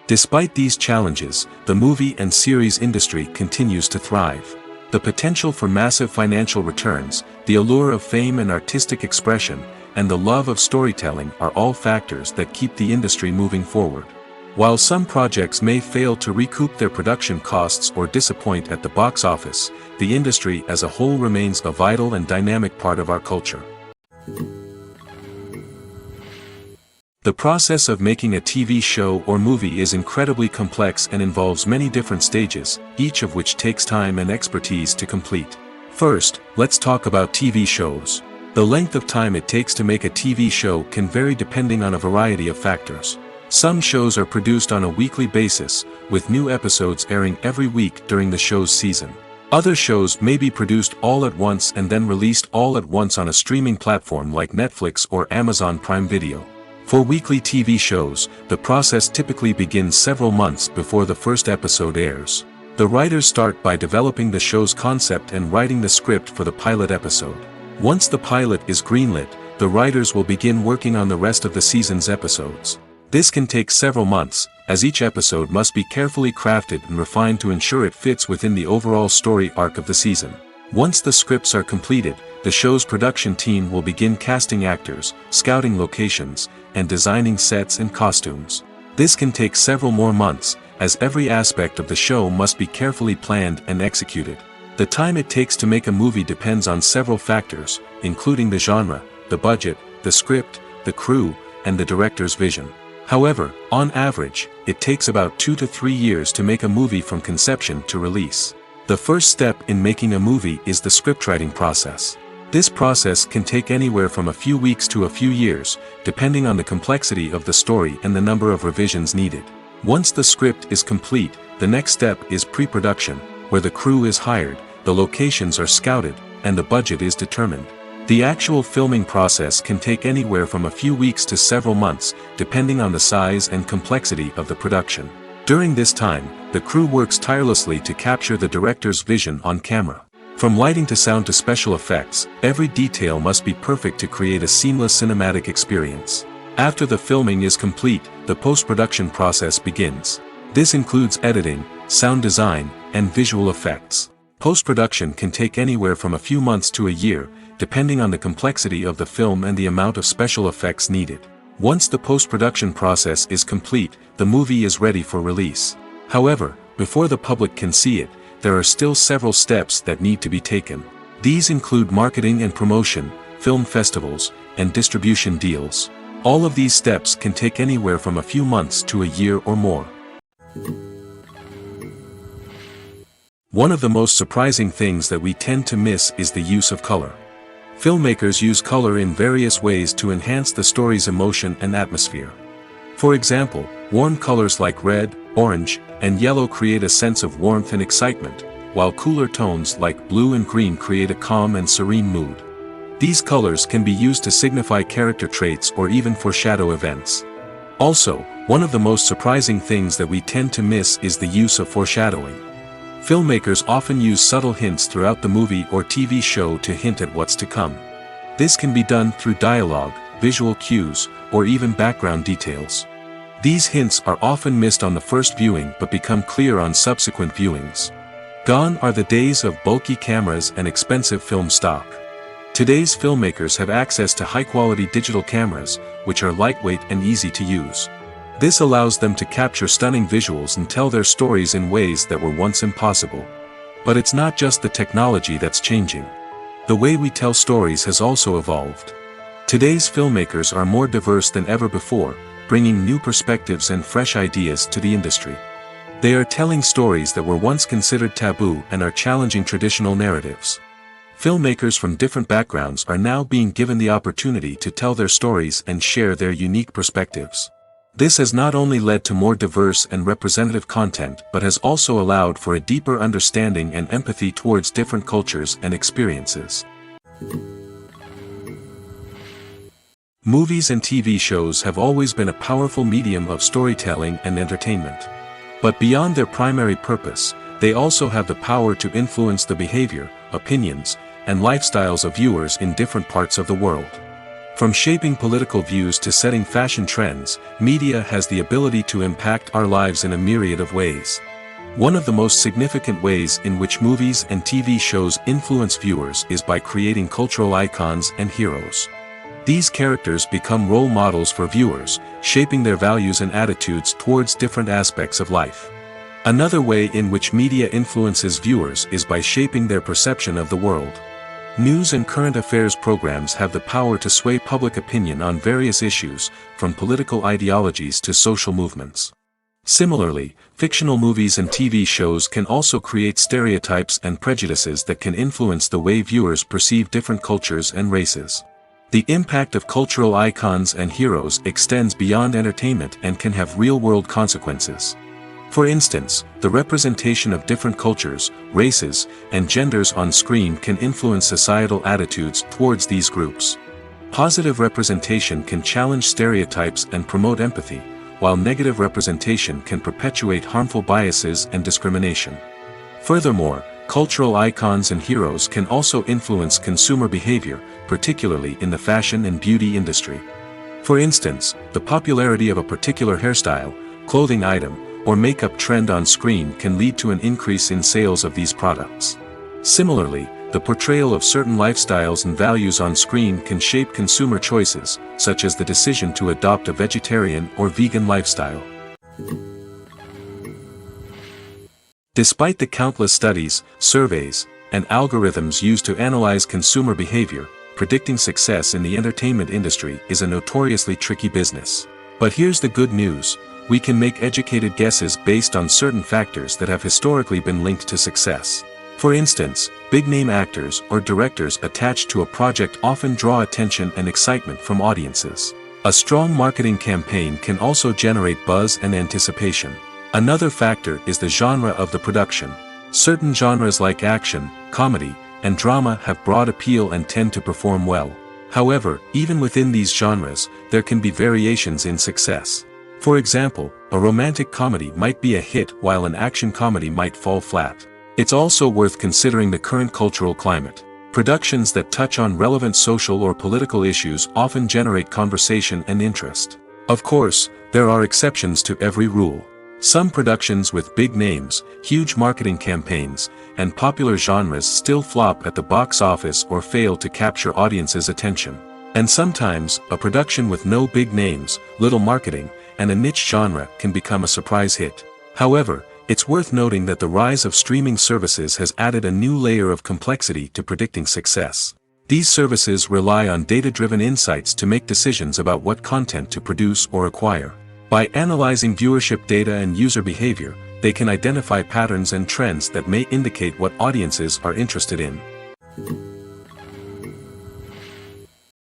Despite these challenges, the movie and series industry continues to thrive. The potential for massive financial returns, the allure of fame and artistic expression, and the love of storytelling are all factors that keep the industry moving forward. While some projects may fail to recoup their production costs or disappoint at the box office, the industry as a whole remains a vital and dynamic part of our culture. The process of making a TV show or movie is incredibly complex and involves many different stages, each of which takes time and expertise to complete. First, let's talk about TV shows. The length of time it takes to make a TV show can vary depending on a variety of factors. Some shows are produced on a weekly basis, with new episodes airing every week during the show's season. Other shows may be produced all at once and then released all at once on a streaming platform like Netflix or Amazon Prime Video. For weekly TV shows, the process typically begins several months before the first episode airs. The writers start by developing the show's concept and writing the script for the pilot episode. Once the pilot is greenlit, the writers will begin working on the rest of the season's episodes. This can take several months, as each episode must be carefully crafted and refined to ensure it fits within the overall story arc of the season. Once the scripts are completed, the show's production team will begin casting actors, scouting locations, and designing sets and costumes. This can take several more months, as every aspect of the show must be carefully planned and executed. The time it takes to make a movie depends on several factors, including the genre, the budget, the script, the crew, and the director's vision. However, on average, it takes about 2 to 3 years to make a movie from conception to release. The first step in making a movie is the scriptwriting process. This process can take anywhere from a few weeks to a few years, depending on the complexity of the story and the number of revisions needed. Once the script is complete, the next step is pre-production, where the crew is hired, the locations are scouted, and the budget is determined. The actual filming process can take anywhere from a few weeks to several months, depending on the size and complexity of the production. During this time, the crew works tirelessly to capture the director's vision on camera. From lighting to sound to special effects, every detail must be perfect to create a seamless cinematic experience. After the filming is complete, the post-production process begins. This includes editing, sound design, and visual effects. Post-production can take anywhere from a few months to a year, depending on the complexity of the film and the amount of special effects needed. Once the post-production process is complete, the movie is ready for release. However, before the public can see it, there are still several steps that need to be taken. These include marketing and promotion, film festivals, and distribution deals. All of these steps can take anywhere from a few months to a year or more. One of the most surprising things that we tend to miss is the use of color. Filmmakers use color in various ways to enhance the story's emotion and atmosphere. For example, warm colors like red, orange, and yellow create a sense of warmth and excitement, while cooler tones like blue and green create a calm and serene mood. These colors can be used to signify character traits or even foreshadow events. Also, one of the most surprising things that we tend to miss is the use of foreshadowing. Filmmakers often use subtle hints throughout the movie or TV show to hint at what's to come. This can be done through dialogue, visual cues, or even background details. These hints are often missed on the first viewing but become clear on subsequent viewings. Gone are the days of bulky cameras and expensive film stock. Today's filmmakers have access to high-quality digital cameras, which are lightweight and easy to use. This allows them to capture stunning visuals and tell their stories in ways that were once impossible. But it's not just the technology that's changing. The way we tell stories has also evolved. Today's filmmakers are more diverse than ever before, bringing new perspectives and fresh ideas to the industry. They are telling stories that were once considered taboo and are challenging traditional narratives. Filmmakers from different backgrounds are now being given the opportunity to tell their stories and share their unique perspectives. This has not only led to more diverse and representative content but has also allowed for a deeper understanding and empathy towards different cultures and experiences. Movies and TV shows have always been a powerful medium of storytelling and entertainment. But beyond their primary purpose, they also have the power to influence the behavior, opinions, and lifestyles of viewers in different parts of the world. From shaping political views to setting fashion trends, media has the ability to impact our lives in a myriad of ways. One of the most significant ways in which movies and TV shows influence viewers is by creating cultural icons and heroes. These characters become role models for viewers, shaping their values and attitudes towards different aspects of life. Another way in which media influences viewers is by shaping their perception of the world. News and current affairs programs have the power to sway public opinion on various issues, from political ideologies to social movements. Similarly, fictional movies and TV shows can also create stereotypes and prejudices that can influence the way viewers perceive different cultures and races. The impact of cultural icons and heroes extends beyond entertainment and can have real-world consequences. For instance, the representation of different cultures, races, and genders on screen can influence societal attitudes towards these groups. Positive representation can challenge stereotypes and promote empathy, while negative representation can perpetuate harmful biases and discrimination. Furthermore, cultural icons and heroes can also influence consumer behavior, particularly in the fashion and beauty industry. For instance, the popularity of a particular hairstyle, clothing item, or makeup trend on screen can lead to an increase in sales of these products. Similarly, the portrayal of certain lifestyles and values on screen can shape consumer choices, such as the decision to adopt a vegetarian or vegan lifestyle. Despite the countless studies, surveys, and algorithms used to analyze consumer behavior, predicting success in the entertainment industry is a notoriously tricky business. But here's the good news: we can make educated guesses based on certain factors that have historically been linked to success. For instance, big-name actors or directors attached to a project often draw attention and excitement from audiences. A strong marketing campaign can also generate buzz and anticipation. Another factor is the genre of the production. Certain genres like action, comedy, and drama have broad appeal and tend to perform well. However, even within these genres, there can be variations in success. For example, a romantic comedy might be a hit while an action comedy might fall flat. It's also worth considering the current cultural climate. Productions that touch on relevant social or political issues often generate conversation and interest. Of course, there are exceptions to every rule. Some productions with big names, huge marketing campaigns, and popular genres still flop at the box office or fail to capture audiences' attention. And sometimes, a production with no big names, little marketing, and a niche genre can become a surprise hit. However, it's worth noting that the rise of streaming services has added a new layer of complexity to predicting success. These services rely on data-driven insights to make decisions about what content to produce or acquire. By analyzing viewership data and user behavior, they can identify patterns and trends that may indicate what audiences are interested in.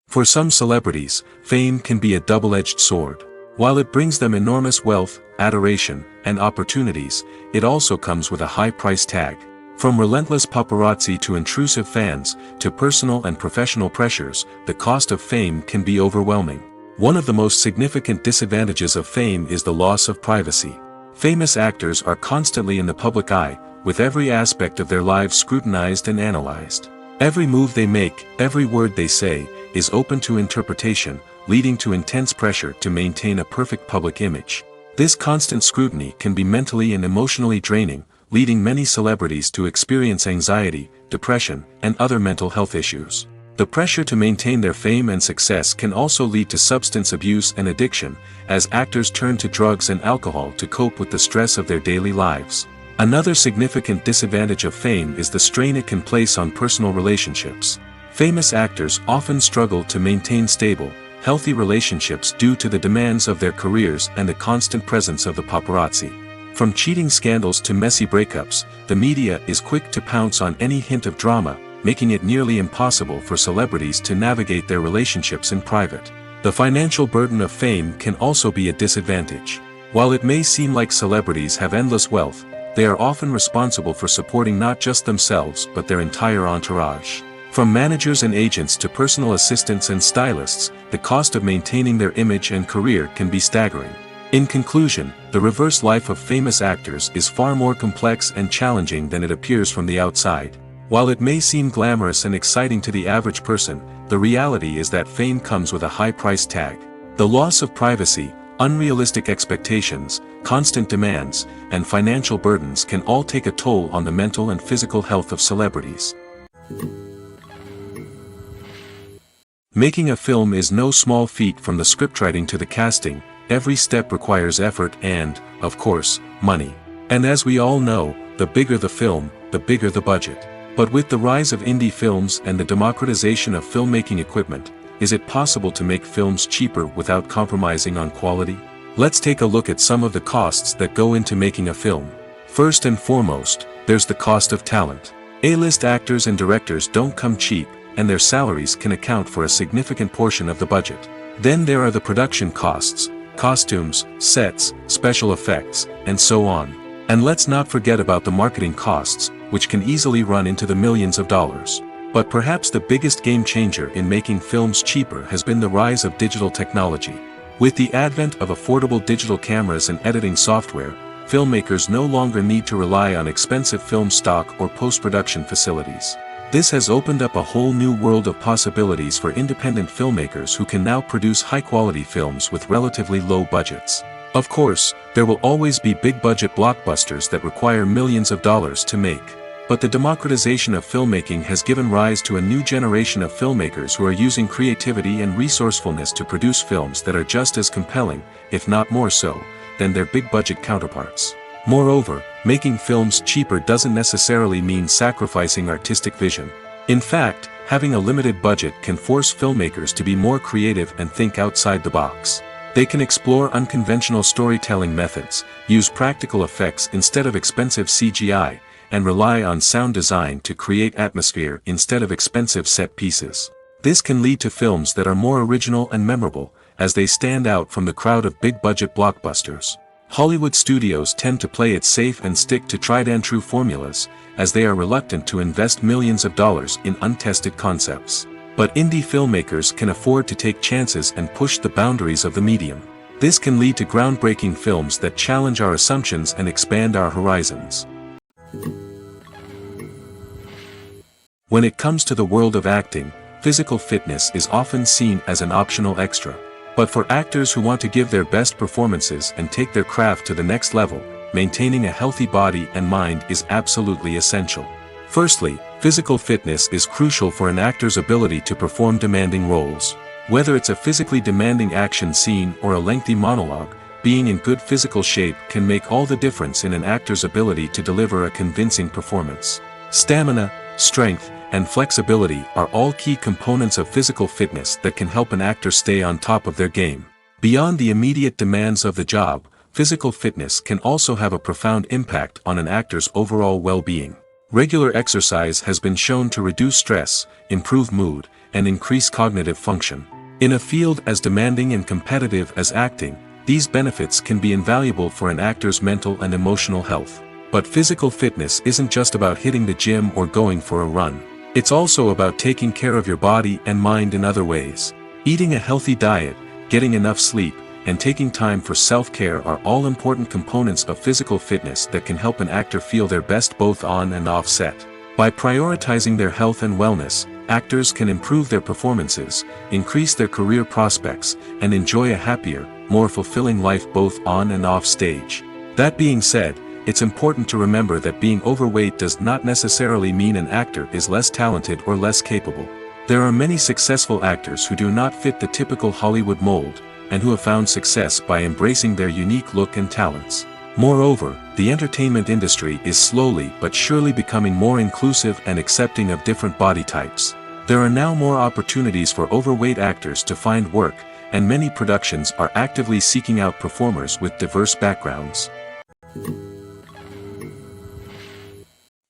For some celebrities, fame can be a double-edged sword. While it brings them enormous wealth, adoration, and opportunities, it also comes with a high price tag. From relentless paparazzi to intrusive fans, to personal and professional pressures, the cost of fame can be overwhelming. One of the most significant disadvantages of fame is the loss of privacy. Famous actors are constantly in the public eye, with every aspect of their lives scrutinized and analyzed. Every move they make, every word they say, is open to interpretation, leading to intense pressure to maintain a perfect public image. This constant scrutiny can be mentally and emotionally draining, leading many celebrities to experience anxiety, depression, and other mental health issues. The pressure to maintain their fame and success can also lead to substance abuse and addiction, as actors turn to drugs and alcohol to cope with the stress of their daily lives. Another significant disadvantage of fame is the strain it can place on personal relationships. Famous actors often struggle to maintain stable, healthy relationships due to the demands of their careers and the constant presence of the paparazzi. From cheating scandals to messy breakups, the media is quick to pounce on any hint of drama, making it nearly impossible for celebrities to navigate their relationships in private. The financial burden of fame can also be a disadvantage. While it may seem like celebrities have endless wealth, they are often responsible for supporting not just themselves but their entire entourage. From managers and agents to personal assistants and stylists, the cost of maintaining their image and career can be staggering. In conclusion, the reverse life of famous actors is far more complex and challenging than it appears from the outside. While it may seem glamorous and exciting to the average person, the reality is that fame comes with a high price tag. The loss of privacy, unrealistic expectations, constant demands, and financial burdens can all take a toll on the mental and physical health of celebrities. Making a film is no small feat. From the scriptwriting to the casting, every step requires effort and, of course, money. And as we all know, the bigger the film, the bigger the budget. But with the rise of indie films and the democratization of filmmaking equipment, is it possible to make films cheaper without compromising on quality? Let's take a look at some of the costs that go into making a film. First and foremost, there's the cost of talent. A-list actors and directors don't come cheap, and their salaries can account for a significant portion of the budget. Then there are the production costs, costumes, sets, special effects, and so on. And let's not forget about the marketing costs, which can easily run into the millions of dollars. But perhaps the biggest game changer in making films cheaper has been the rise of digital technology. With the advent of affordable digital cameras and editing software, filmmakers no longer need to rely on expensive film stock or post-production facilities. This has opened up a whole new world of possibilities for independent filmmakers who can now produce high-quality films with relatively low budgets. Of course, there will always be big-budget blockbusters that require millions of dollars to make. But the democratization of filmmaking has given rise to a new generation of filmmakers who are using creativity and resourcefulness to produce films that are just as compelling, if not more so, than their big-budget counterparts. Moreover, making films cheaper doesn't necessarily mean sacrificing artistic vision. In fact, having a limited budget can force filmmakers to be more creative and think outside the box. They can explore unconventional storytelling methods, use practical effects instead of expensive CGI, and rely on sound design to create atmosphere instead of expensive set pieces. This can lead to films that are more original and memorable, as they stand out from the crowd of big-budget blockbusters. Hollywood studios tend to play it safe and stick to tried-and-true formulas, as they are reluctant to invest millions of dollars in untested concepts. But indie filmmakers can afford to take chances and push the boundaries of the medium. This can lead to groundbreaking films that challenge our assumptions and expand our horizons. When it comes to the world of acting, physical fitness is often seen as an optional extra. But for actors who want to give their best performances and take their craft to the next level, maintaining a healthy body and mind is absolutely essential. Firstly, physical fitness is crucial for an actor's ability to perform demanding roles. Whether it's a physically demanding action scene or a lengthy monologue, being in good physical shape can make all the difference in an actor's ability to deliver a convincing performance. Stamina, strength, and flexibility are all key components of physical fitness that can help an actor stay on top of their game. Beyond the immediate demands of the job, physical fitness can also have a profound impact on an actor's overall well-being. Regular exercise has been shown to reduce stress, improve mood, and increase cognitive function. In a field as demanding and competitive as acting, these benefits can be invaluable for an actor's mental and emotional health. But physical fitness isn't just about hitting the gym or going for a run. It's also about taking care of your body and mind in other ways. Eating a healthy diet, getting enough sleep, and taking time for self-care are all important components of physical fitness that can help an actor feel their best both on and off set. By prioritizing their health and wellness, actors can improve their performances, increase their career prospects, and enjoy a happier, more fulfilling life both on and off stage. That being said, it's important to remember that being overweight does not necessarily mean an actor is less talented or less capable. There are many successful actors who do not fit the typical Hollywood mold, and who have found success by embracing their unique look and talents. Moreover, the entertainment industry is slowly but surely becoming more inclusive and accepting of different body types. There are now more opportunities for overweight actors to find work, and many productions are actively seeking out performers with diverse backgrounds.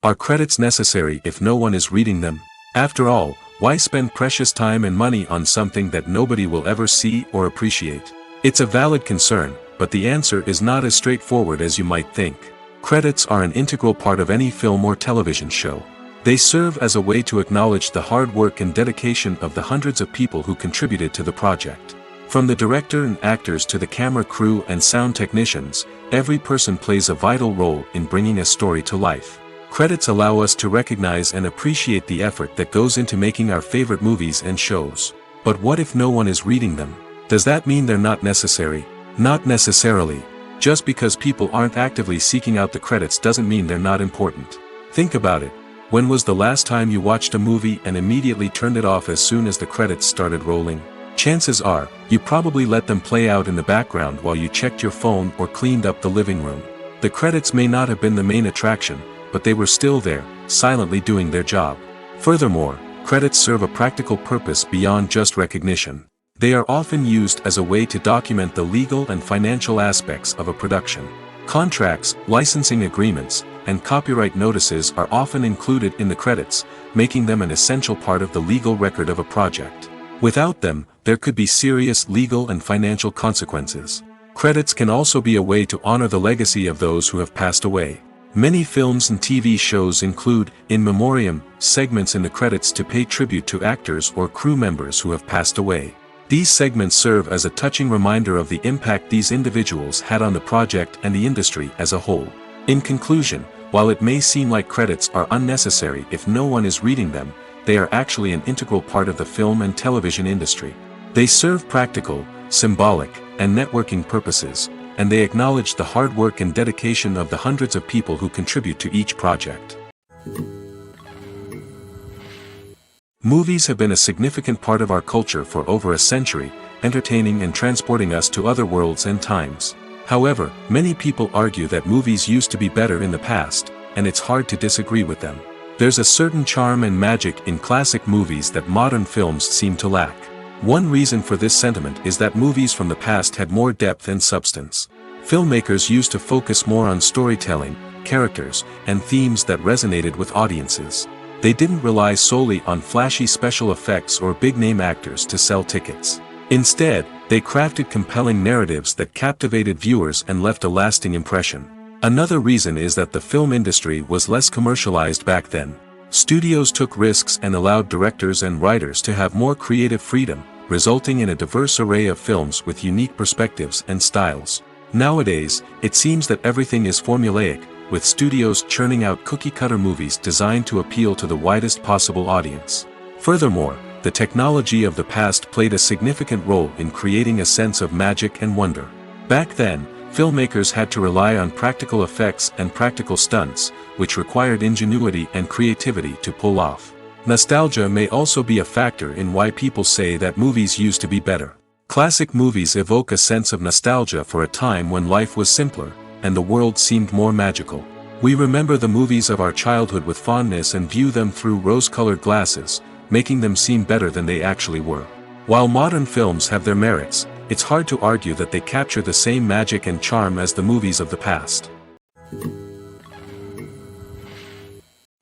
Are credits necessary if no one is reading them? After all, why spend precious time and money on something that nobody will ever see or appreciate? It's a valid concern, but the answer is not as straightforward as you might think. Credits are an integral part of any film or television show. They serve as a way to acknowledge the hard work and dedication of the hundreds of people who contributed to the project. From the director and actors to the camera crew and sound technicians, every person plays a vital role in bringing a story to life. Credits allow us to recognize and appreciate the effort that goes into making our favorite movies and shows. But what if no one is reading them? Does that mean they're not necessary? Not necessarily. Just because people aren't actively seeking out the credits doesn't mean they're not important. Think about it. When was the last time you watched a movie and immediately turned it off as soon as the credits started rolling? Chances are, you probably let them play out in the background while you checked your phone or cleaned up the living room. The credits may not have been the main attraction, but they were still there, silently doing their job. Furthermore, credits serve a practical purpose beyond just recognition. They are often used as a way to document the legal and financial aspects of a production. Contracts, licensing agreements, and copyright notices are often included in the credits, making them an essential part of the legal record of a project. Without them, there could be serious legal and financial consequences. Credits can also be a way to honor the legacy of those who have passed away. Many films and TV shows include, in memoriam, segments in the credits to pay tribute to actors or crew members who have passed away. These segments serve as a touching reminder of the impact these individuals had on the project and the industry as a whole. In conclusion, while it may seem like credits are unnecessary if no one is reading them, they are actually an integral part of the film and television industry. They serve practical, symbolic, and networking purposes, and they acknowledge the hard work and dedication of the hundreds of people who contribute to each project. Movies have been a significant part of our culture for over a century, entertaining and transporting us to other worlds and times. However, many people argue that movies used to be better in the past, and it's hard to disagree with them. There's a certain charm and magic in classic movies that modern films seem to lack. One reason for this sentiment is that movies from the past had more depth and substance. Filmmakers used to focus more on storytelling, characters, and themes that resonated with audiences. They didn't rely solely on flashy special effects or big-name actors to sell tickets. Instead, they crafted compelling narratives that captivated viewers and left a lasting impression. Another reason is that the film industry was less commercialized back then. Studios took risks and allowed directors and writers to have more creative freedom, resulting in a diverse array of films with unique perspectives and styles. Nowadays, it seems that everything is formulaic, with studios churning out cookie-cutter movies designed to appeal to the widest possible audience. Furthermore, the technology of the past played a significant role in creating a sense of magic and wonder. Back then, filmmakers had to rely on practical effects and practical stunts, which required ingenuity and creativity to pull off. Nostalgia may also be a factor in why people say that movies used to be better. Classic movies evoke a sense of nostalgia for a time when life was simpler, and the world seemed more magical. We remember the movies of our childhood with fondness and view them through rose-colored glasses, making them seem better than they actually were. While modern films have their merits, it's hard to argue that they capture the same magic and charm as the movies of the past.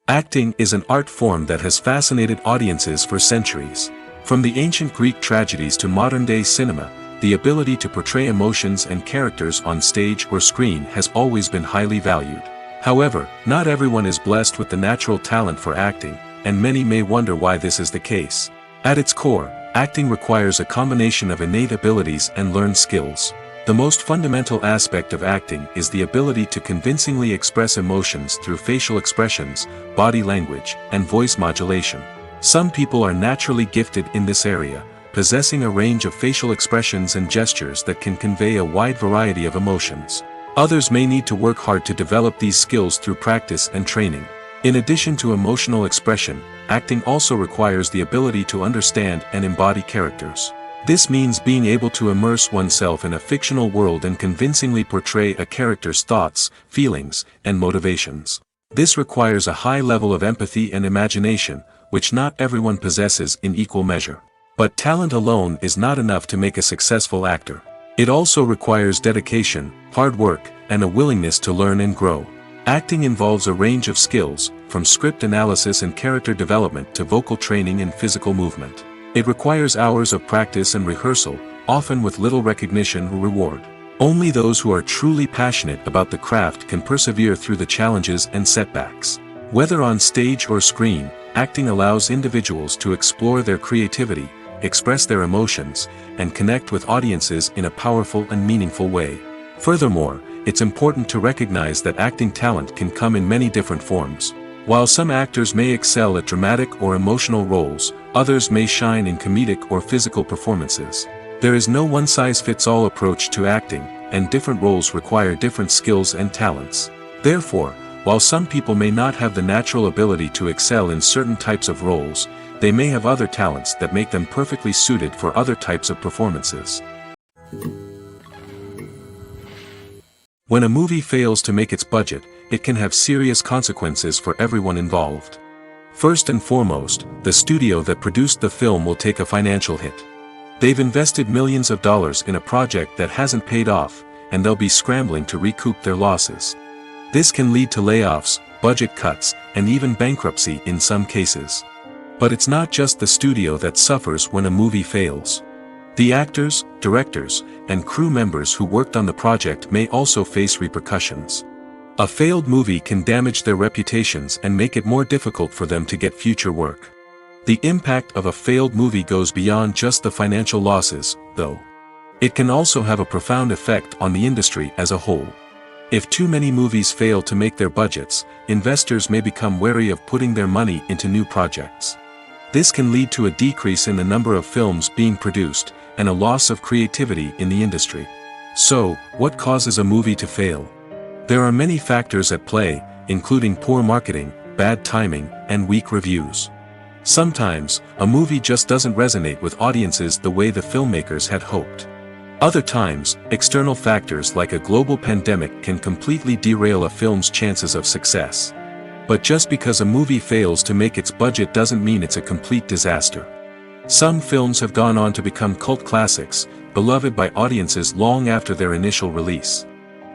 Acting is an art form that has fascinated audiences for centuries. From the ancient Greek tragedies to modern-day cinema, the ability to portray emotions and characters on stage or screen has always been highly valued. However, not everyone is blessed with the natural talent for acting, and many may wonder why this is the case. At its core, acting requires a combination of innate abilities and learned skills. The most fundamental aspect of acting is the ability to convincingly express emotions through facial expressions, body language, and voice modulation. Some people are naturally gifted in this area, possessing a range of facial expressions and gestures that can convey a wide variety of emotions. Others may need to work hard to develop these skills through practice and training. In addition to emotional expression, acting also requires the ability to understand and embody characters. This means being able to immerse oneself in a fictional world and convincingly portray a character's thoughts, feelings, and motivations. This requires a high level of empathy and imagination, which not everyone possesses in equal measure. But talent alone is not enough to make a successful actor. It also requires dedication, hard work, and a willingness to learn and grow. Acting involves a range of skills, from script analysis and character development to vocal training and physical movement. It requires hours of practice and rehearsal, often with little recognition or reward. Only those who are truly passionate about the craft can persevere through the challenges and setbacks. Whether on stage or screen, acting allows individuals to explore their creativity, express their emotions, and connect with audiences in a powerful and meaningful way. Furthermore, it's important to recognize that acting talent can come in many different forms. While some actors may excel at dramatic or emotional roles, others may shine in comedic or physical performances. There is no one-size-fits-all approach to acting, and different roles require different skills and talents. Therefore, while some people may not have the natural ability to excel in certain types of roles, they may have other talents that make them perfectly suited for other types of performances. When a movie fails to make its budget, it can have serious consequences for everyone involved. First and foremost, the studio that produced the film will take a financial hit. They've invested millions of dollars in a project that hasn't paid off, and they'll be scrambling to recoup their losses. This can lead to layoffs, budget cuts, and even bankruptcy in some cases. But it's not just the studio that suffers when a movie fails. The actors, directors, and crew members who worked on the project may also face repercussions. A failed movie can damage their reputations and make it more difficult for them to get future work. The impact of a failed movie goes beyond just the financial losses, though. It can also have a profound effect on the industry as a whole. If too many movies fail to make their budgets, investors may become wary of putting their money into new projects. This can lead to a decrease in the number of films being produced, and a loss of creativity in the industry. So, what causes a movie to fail? There are many factors at play, including poor marketing, bad timing, and weak reviews. Sometimes, a movie just doesn't resonate with audiences the way the filmmakers had hoped. Other times, external factors like a global pandemic can completely derail a film's chances of success. But just because a movie fails to make its budget doesn't mean it's a complete disaster. Some films have gone on to become cult classics, beloved by audiences long after their initial release.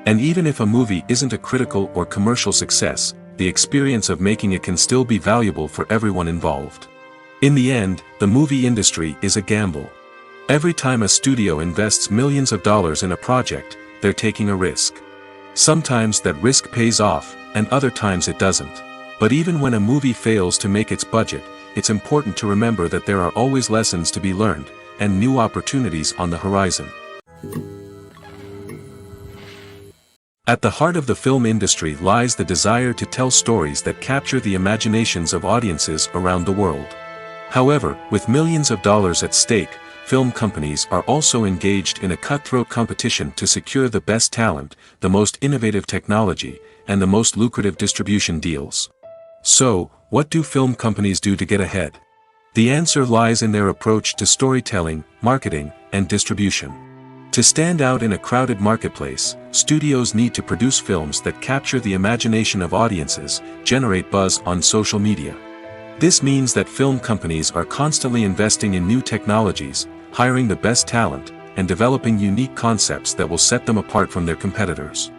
And even if a movie isn't a critical or commercial success, the experience of making it can still be valuable for everyone involved. In the end, the movie industry is a gamble. Every time a studio invests millions of dollars in a project, they're taking a risk. Sometimes that risk pays off, and other times it doesn't. But even when a movie fails to make its budget, it's important to remember that there are always lessons to be learned, and new opportunities on the horizon. At the heart of the film industry lies the desire to tell stories that capture the imaginations of audiences around the world. However, with millions of dollars at stake, film companies are also engaged in a cutthroat competition to secure the best talent, the most innovative technology, and the most lucrative distribution deals. So, what do film companies do to get ahead? The answer lies in their approach to storytelling, marketing, and distribution. To stand out in a crowded marketplace, studios need to produce films that capture the imagination of audiences, generate buzz on social media. This means that film companies are constantly investing in new technologies, hiring the best talent, and developing unique concepts that will set them apart from their competitors.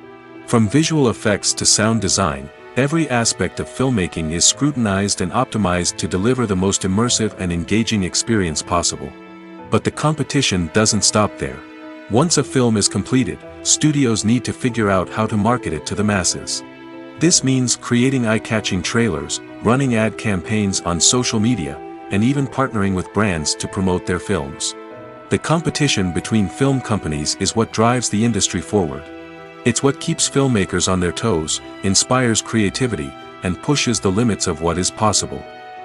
From visual effects to sound design, every aspect of filmmaking is scrutinized and optimized to deliver the most immersive and engaging experience possible. But the competition doesn't stop there. Once a film is completed, studios need to figure out how to market it to the masses. This means creating eye-catching trailers, running ad campaigns on social media, and even partnering with brands to promote their films. The competition between film companies is what drives the industry forward. It's what keeps filmmakers on their toes, inspires creativity, and pushes the limits of what is possible.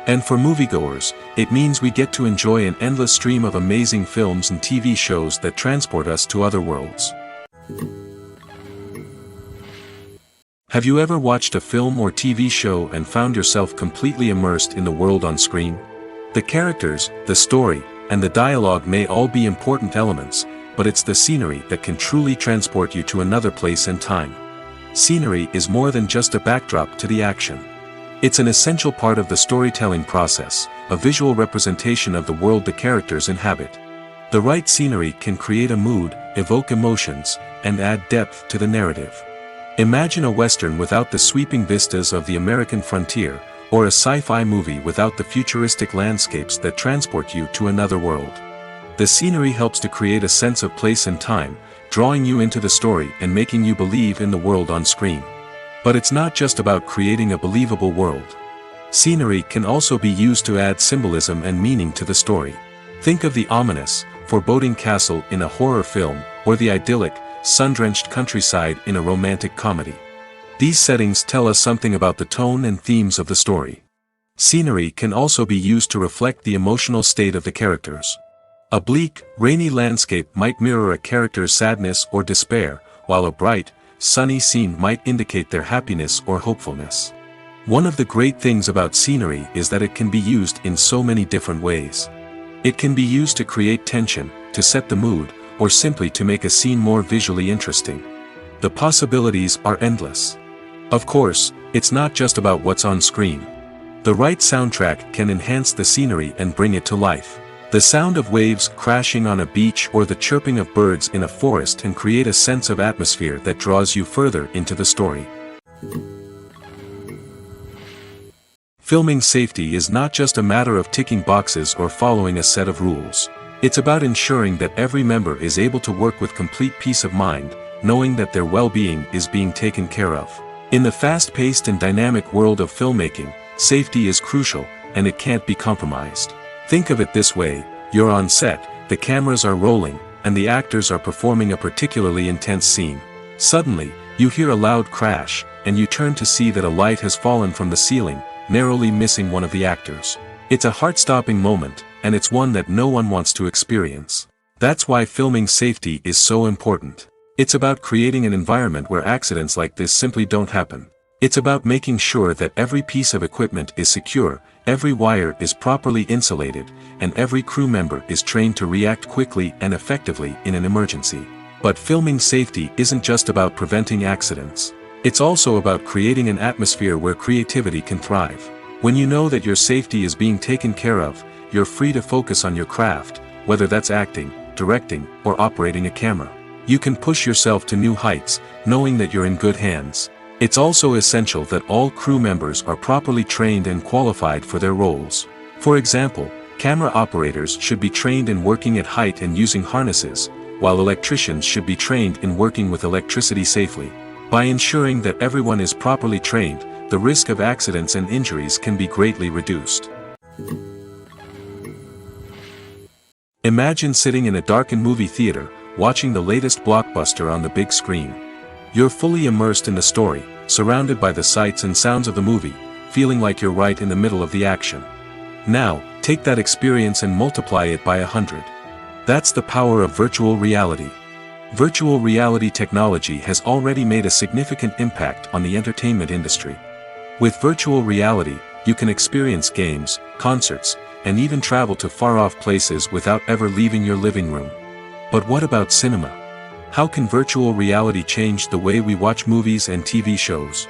And for moviegoers, it means we get to enjoy an endless stream of amazing films and TV shows that transport us to other worlds. Have you ever watched a film or TV show and found yourself completely immersed in the world on screen? The characters, the story, and the dialogue may all be important elements, but it's the scenery that can truly transport you to another place and time. Scenery is more than just a backdrop to the action. It's an essential part of the storytelling process, a visual representation of the world the characters inhabit. The right scenery can create a mood, evoke emotions, and add depth to the narrative. Imagine a Western without the sweeping vistas of the American frontier, or a sci-fi movie without the futuristic landscapes that transport you to another world. The scenery helps to create a sense of place and time, drawing you into the story and making you believe in the world on screen. But it's not just about creating a believable world. Scenery can also be used to add symbolism and meaning to the story. Think of the ominous, foreboding castle in a horror film, or the idyllic, sun-drenched countryside in a romantic comedy. These settings tell us something about the tone and themes of the story. Scenery can also be used to reflect the emotional state of the characters. A bleak, rainy landscape might mirror a character's sadness or despair, while a bright, sunny scene might indicate their happiness or hopefulness. One of the great things about scenery is that it can be used in so many different ways. It can be used to create tension, to set the mood, or simply to make a scene more visually interesting. The possibilities are endless. Of course, it's not just about what's on screen. The right soundtrack can enhance the scenery and bring it to life. The sound of waves crashing on a beach or the chirping of birds in a forest can create a sense of atmosphere that draws you further into the story. Filming safety is not just a matter of ticking boxes or following a set of rules. It's about ensuring that every member is able to work with complete peace of mind, knowing that their well-being is being taken care of. In the fast-paced and dynamic world of filmmaking, safety is crucial, and it can't be compromised. Think of it this way: you're on set, the cameras are rolling, and the actors are performing a particularly intense scene. Suddenly, you hear a loud crash, and you turn to see that a light has fallen from the ceiling, narrowly missing one of the actors. It's a heart-stopping moment, and it's one that no one wants to experience. That's why filming safety is so important. It's about creating an environment where accidents like this simply don't happen. It's about making sure that every piece of equipment is secure, every wire is properly insulated, and every crew member is trained to react quickly and effectively in an emergency. But filming safety isn't just about preventing accidents. It's also about creating an atmosphere where creativity can thrive. When you know that your safety is being taken care of, you're free to focus on your craft, whether that's acting, directing, or operating a camera. You can push yourself to new heights, knowing that you're in good hands. It's also essential that all crew members are properly trained and qualified for their roles. For example, camera operators should be trained in working at height and using harnesses, while electricians should be trained in working with electricity safely. By ensuring that everyone is properly trained, the risk of accidents and injuries can be greatly reduced. Imagine sitting in a darkened movie theater, watching the latest blockbuster on the big screen. You're fully immersed in the story, surrounded by the sights and sounds of the movie, feeling like you're right in the middle of the action. Now, take that experience and multiply it by 100. That's the power of virtual reality. Virtual reality technology has already made a significant impact on the entertainment industry. With virtual reality, you can experience games, concerts, and even travel to far-off places without ever leaving your living room. But what about cinema? How can virtual reality change the way we watch movies and TV shows?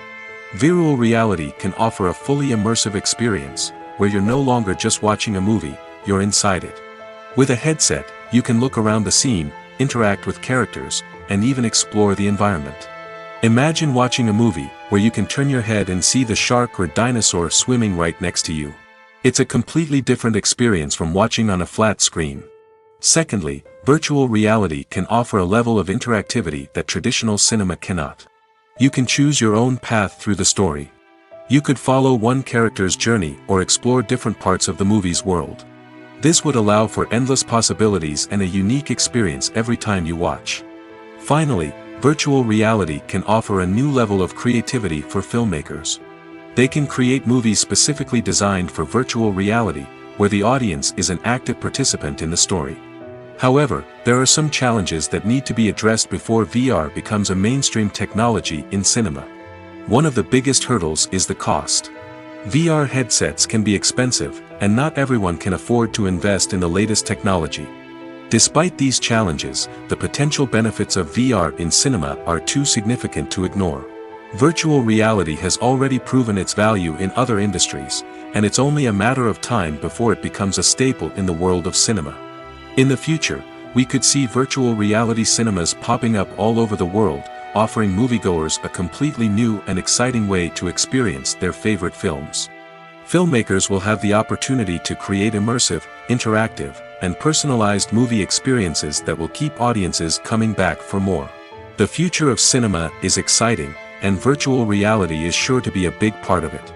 Virtual reality can offer a fully immersive experience, where you're no longer just watching a movie, you're inside it. With a headset, you can look around the scene, interact with characters, and even explore the environment. Imagine watching a movie, where you can turn your head and see the shark or dinosaur swimming right next to you. It's a completely different experience from watching on a flat screen. Secondly, virtual reality can offer a level of interactivity that traditional cinema cannot. You can choose your own path through the story. You could follow one character's journey or explore different parts of the movie's world. This would allow for endless possibilities and a unique experience every time you watch. Finally, virtual reality can offer a new level of creativity for filmmakers. They can create movies specifically designed for virtual reality, where the audience is an active participant in the story. However, there are some challenges that need to be addressed before VR becomes a mainstream technology in cinema. One of the biggest hurdles is the cost. VR headsets can be expensive, and not everyone can afford to invest in the latest technology. Despite these challenges, the potential benefits of VR in cinema are too significant to ignore. Virtual reality has already proven its value in other industries, and it's only a matter of time before it becomes a staple in the world of cinema. In the future, we could see virtual reality cinemas popping up all over the world, offering moviegoers a completely new and exciting way to experience their favorite films. Filmmakers will have the opportunity to create immersive, interactive, and personalized movie experiences that will keep audiences coming back for more. The future of cinema is exciting, and virtual reality is sure to be a big part of it.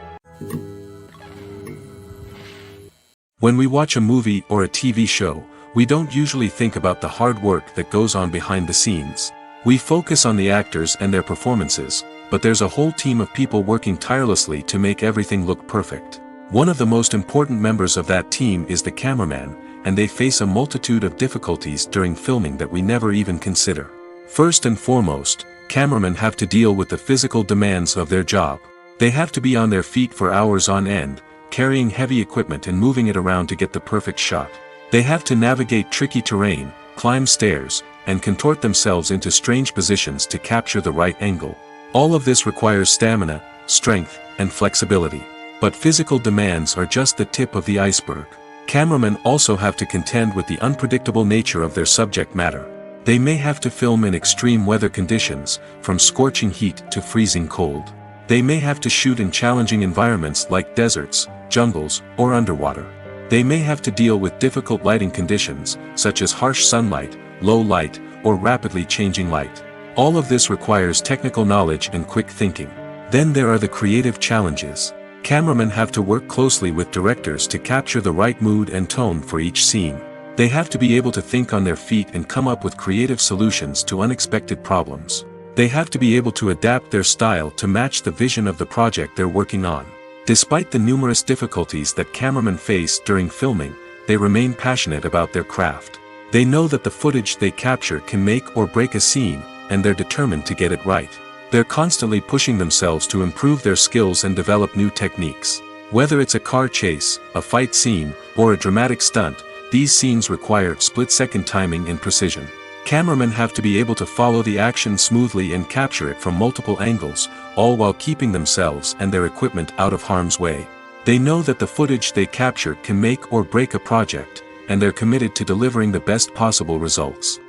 When we watch a movie or a TV show, we don't usually think about the hard work that goes on behind the scenes. We focus on the actors and their performances, but there's a whole team of people working tirelessly to make everything look perfect. One of the most important members of that team is the cameraman, and they face a multitude of difficulties during filming that we never even consider. First and foremost, cameramen have to deal with the physical demands of their job. They have to be on their feet for hours on end, carrying heavy equipment and moving it around to get the perfect shot. They have to navigate tricky terrain, climb stairs, and contort themselves into strange positions to capture the right angle. All of this requires stamina, strength, and flexibility. But physical demands are just the tip of the iceberg. Cameramen also have to contend with the unpredictable nature of their subject matter. They may have to film in extreme weather conditions, from scorching heat to freezing cold. They may have to shoot in challenging environments like deserts, jungles, or underwater. They may have to deal with difficult lighting conditions, such as harsh sunlight, low light, or rapidly changing light. All of this requires technical knowledge and quick thinking. Then there are the creative challenges. Cameramen have to work closely with directors to capture the right mood and tone for each scene. They have to be able to think on their feet and come up with creative solutions to unexpected problems. They have to be able to adapt their style to match the vision of the project they're working on. Despite the numerous difficulties that cameramen face during filming, they remain passionate about their craft. They know that the footage they capture can make or break a scene, and they're determined to get it right. They're constantly pushing themselves to improve their skills and develop new techniques. Whether it's a car chase, a fight scene, or a dramatic stunt, these scenes require split-second timing and precision. Cameramen have to be able to follow the action smoothly and capture it from multiple angles, all while keeping themselves and their equipment out of harm's way. They know that the footage they capture can make or break a project, and they're committed to delivering the best possible results.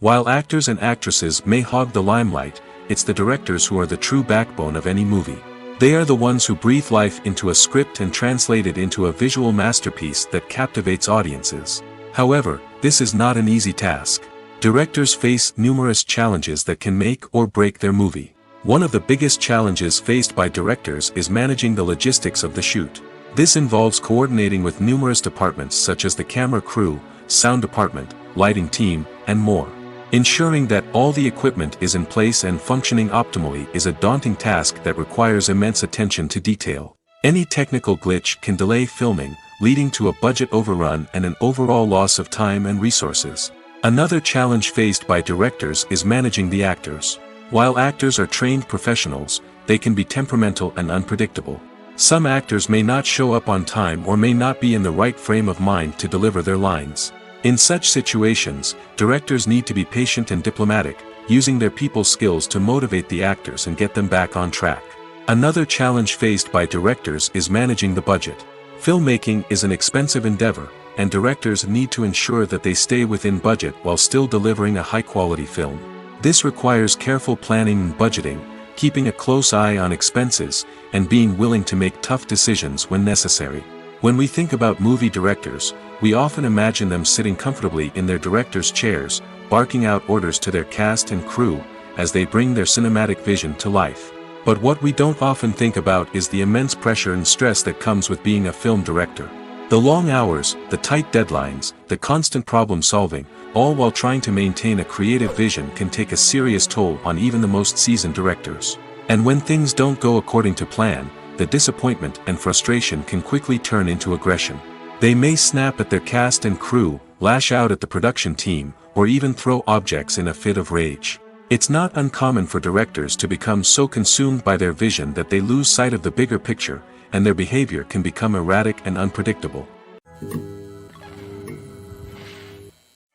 While actors and actresses may hog the limelight, it's the directors who are the true backbone of any movie. They are the ones who breathe life into a script and translate it into a visual masterpiece that captivates audiences. However, this is not an easy task. Directors face numerous challenges that can make or break their movie. One of the biggest challenges faced by directors is managing the logistics of the shoot. This involves coordinating with numerous departments such as the camera crew, sound department, lighting team, and more. Ensuring that all the equipment is in place and functioning optimally is a daunting task that requires immense attention to detail. Any technical glitch can delay filming, leading to a budget overrun and an overall loss of time and resources. Another challenge faced by directors is managing the actors. While actors are trained professionals, they can be temperamental and unpredictable. Some actors may not show up on time or may not be in the right frame of mind to deliver their lines. In such situations, directors need to be patient and diplomatic, using their people skills to motivate the actors and get them back on track. Another challenge faced by directors is managing the budget. Filmmaking is an expensive endeavor, and directors need to ensure that they stay within budget while still delivering a high-quality film. This requires careful planning and budgeting, keeping a close eye on expenses, and being willing to make tough decisions when necessary. When we think about movie directors, we often imagine them sitting comfortably in their director's chairs, barking out orders to their cast and crew, as they bring their cinematic vision to life. But what we don't often think about is the immense pressure and stress that comes with being a film director. The long hours, the tight deadlines, the constant problem solving, all while trying to maintain a creative vision can take a serious toll on even the most seasoned directors. And when things don't go according to plan, the disappointment and frustration can quickly turn into aggression. They may snap at their cast and crew, lash out at the production team, or even throw objects in a fit of rage. It's not uncommon for directors to become so consumed by their vision that they lose sight of the bigger picture, and their behavior can become erratic and unpredictable.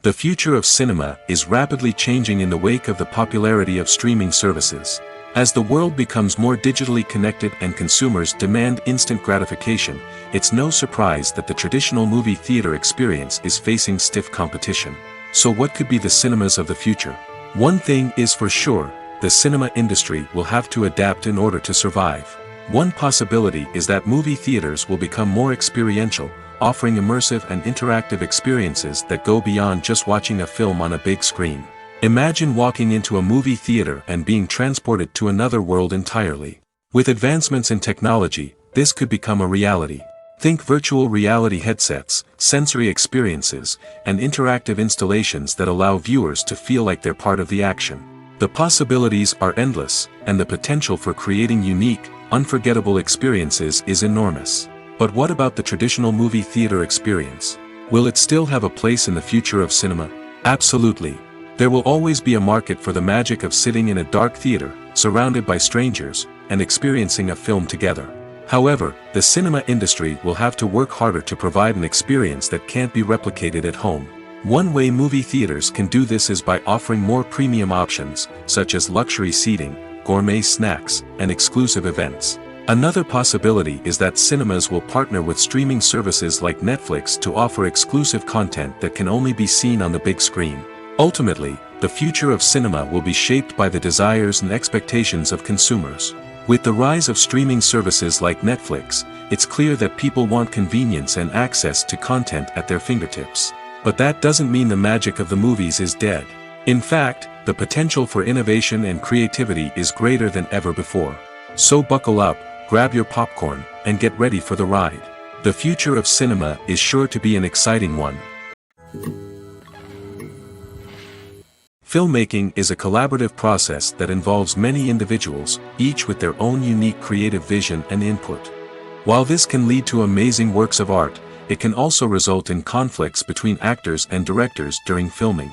The future of cinema is rapidly changing in the wake of the popularity of streaming services. As the world becomes more digitally connected and consumers demand instant gratification, it's no surprise that the traditional movie theater experience is facing stiff competition. So what could be the cinemas of the future? One thing is for sure, the cinema industry will have to adapt in order to survive. One possibility is that movie theaters will become more experiential, offering immersive and interactive experiences that go beyond just watching a film on a big screen. Imagine walking into a movie theater and being transported to another world entirely. With advancements in technology, this could become a reality. Think virtual reality headsets, sensory experiences, and interactive installations that allow viewers to feel like they're part of the action. The possibilities are endless, and the potential for creating unique, unforgettable experiences is enormous. But what about the traditional movie theater experience? Will it still have a place in the future of cinema? Absolutely. There will always be a market for the magic of sitting in a dark theater, surrounded by strangers, and experiencing a film together. However, the cinema industry will have to work harder to provide an experience that can't be replicated at home. One way movie theaters can do this is by offering more premium options, such as luxury seating, gourmet snacks, and exclusive events. Another possibility is that cinemas will partner with streaming services like Netflix to offer exclusive content that can only be seen on the big screen. Ultimately, the future of cinema will be shaped by the desires and expectations of consumers. With the rise of streaming services like Netflix, it's clear that people want convenience and access to content at their fingertips. But that doesn't mean the magic of the movies is dead. In fact, the potential for innovation and creativity is greater than ever before. So buckle up, grab your popcorn, and get ready for the ride. The future of cinema is sure to be an exciting one. Filmmaking is a collaborative process that involves many individuals, each with their own unique creative vision and input. While this can lead to amazing works of art, it can also result in conflicts between actors and directors during filming.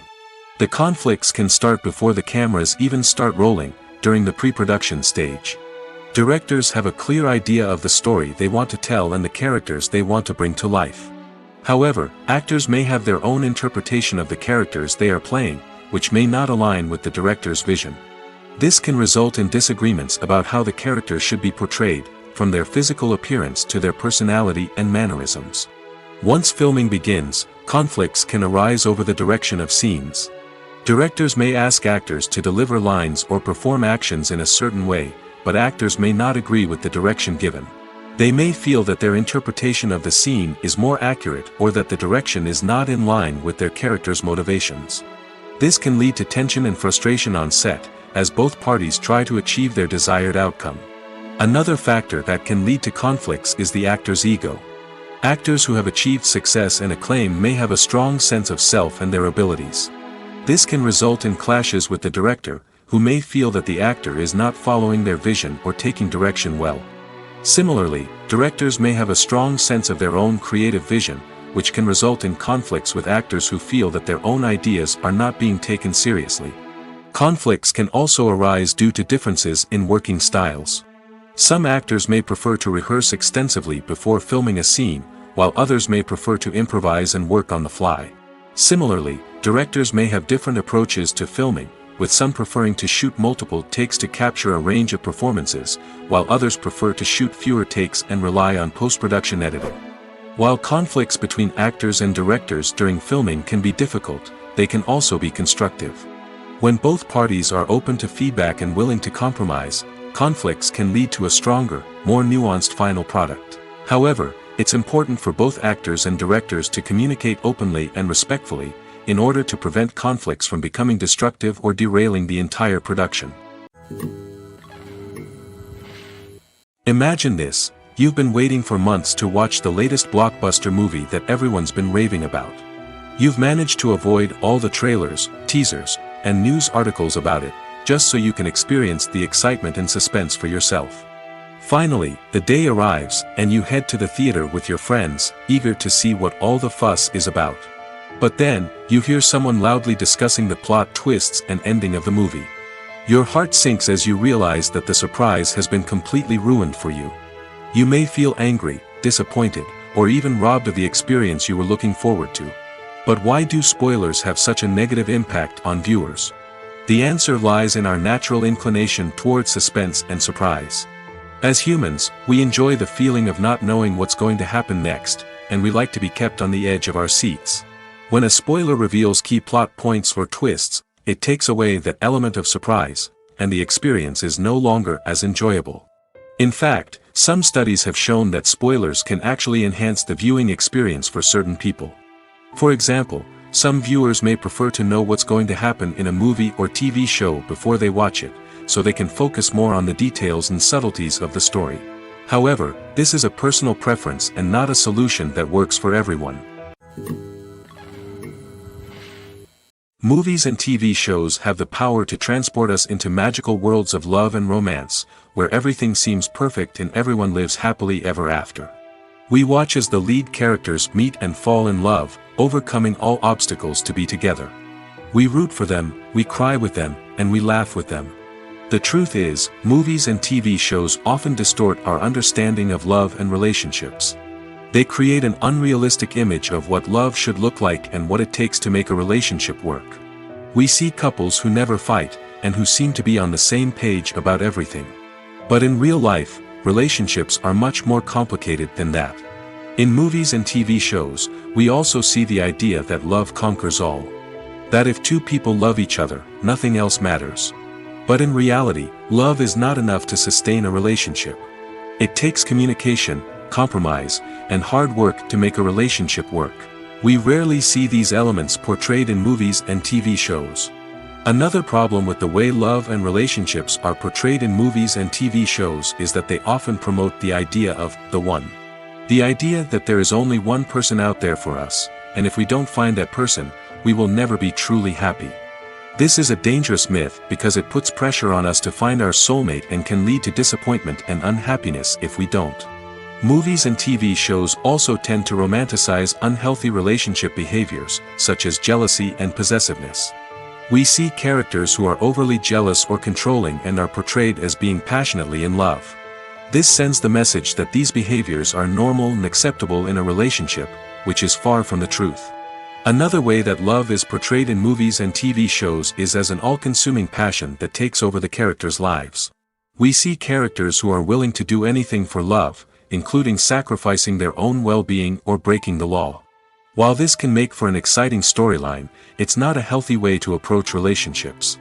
The conflicts can start before the cameras even start rolling, during the pre-production stage. Directors have a clear idea of the story they want to tell and the characters they want to bring to life. However, actors may have their own interpretation of the characters they are playing, which may not align with the director's vision. This can result in disagreements about how the characters should be portrayed, from their physical appearance to their personality and mannerisms. Once filming begins, conflicts can arise over the direction of scenes. Directors may ask actors to deliver lines or perform actions in a certain way, but actors may not agree with the direction given. They may feel that their interpretation of the scene is more accurate or that the direction is not in line with their character's motivations. This can lead to tension and frustration on set, as both parties try to achieve their desired outcome. Another factor that can lead to conflicts is the actor's ego. Actors who have achieved success and acclaim may have a strong sense of self and their abilities. This can result in clashes with the director, who may feel that the actor is not following their vision or taking direction well. Similarly, directors may have a strong sense of their own creative vision, which can result in conflicts with actors who feel that their own ideas are not being taken seriously. Conflicts can also arise due to differences in working styles. Some actors may prefer to rehearse extensively before filming a scene, while others may prefer to improvise and work on the fly. Similarly, directors may have different approaches to filming, with some preferring to shoot multiple takes to capture a range of performances, while others prefer to shoot fewer takes and rely on post-production editing. While conflicts between actors and directors during filming can be difficult, they can also be constructive. When both parties are open to feedback and willing to compromise, conflicts can lead to a stronger, more nuanced final product. However, it's important for both actors and directors to communicate openly and respectfully, in order to prevent conflicts from becoming destructive or derailing the entire production. Imagine this. You've been waiting for months to watch the latest blockbuster movie that everyone's been raving about. You've managed to avoid all the trailers, teasers, and news articles about it, just so you can experience the excitement and suspense for yourself. Finally, the day arrives, and you head to the theater with your friends, eager to see what all the fuss is about. But then, you hear someone loudly discussing the plot twists and ending of the movie. Your heart sinks as you realize that the surprise has been completely ruined for you. You may feel angry, disappointed, or even robbed of the experience you were looking forward to. But why do spoilers have such a negative impact on viewers? The answer lies in our natural inclination toward suspense and surprise. As humans, we enjoy the feeling of not knowing what's going to happen next, and we like to be kept on the edge of our seats. When a spoiler reveals key plot points or twists, it takes away that element of surprise, and the experience is no longer as enjoyable. In fact, some studies have shown that spoilers can actually enhance the viewing experience for certain people. For example, some viewers may prefer to know what's going to happen in a movie or TV show before they watch it, so they can focus more on the details and subtleties of the story. However, this is a personal preference and not a solution that works for everyone. Movies and TV shows have the power to transport us into magical worlds of love and romance, where everything seems perfect and everyone lives happily ever after. We watch as the lead characters meet and fall in love, overcoming all obstacles to be together. We root for them, we cry with them, and we laugh with them. The truth is, movies and TV shows often distort our understanding of love and relationships. They create an unrealistic image of what love should look like and what it takes to make a relationship work. We see couples who never fight, and who seem to be on the same page about everything. But in real life, relationships are much more complicated than that. In movies and TV shows, we also see the idea that love conquers all. That if two people love each other, nothing else matters. But in reality, love is not enough to sustain a relationship. It takes communication, compromise, and hard work to make a relationship work. We rarely see these elements portrayed in movies and TV shows. Another problem with the way love and relationships are portrayed in movies and TV shows is that they often promote the idea of the one. The idea that there is only one person out there for us, and if we don't find that person, we will never be truly happy. This is a dangerous myth because it puts pressure on us to find our soulmate and can lead to disappointment and unhappiness if we don't. Movies and TV shows also tend to romanticize unhealthy relationship behaviors, such as jealousy and possessiveness. We see characters who are overly jealous or controlling and are portrayed as being passionately in love. This sends the message that these behaviors are normal and acceptable in a relationship, which is far from the truth. Another way that love is portrayed in movies and TV shows is as an all-consuming passion that takes over the characters' lives. We see characters who are willing to do anything for love, including sacrificing their own well-being or breaking the law. While this can make for an exciting storyline, it's not a healthy way to approach relationships.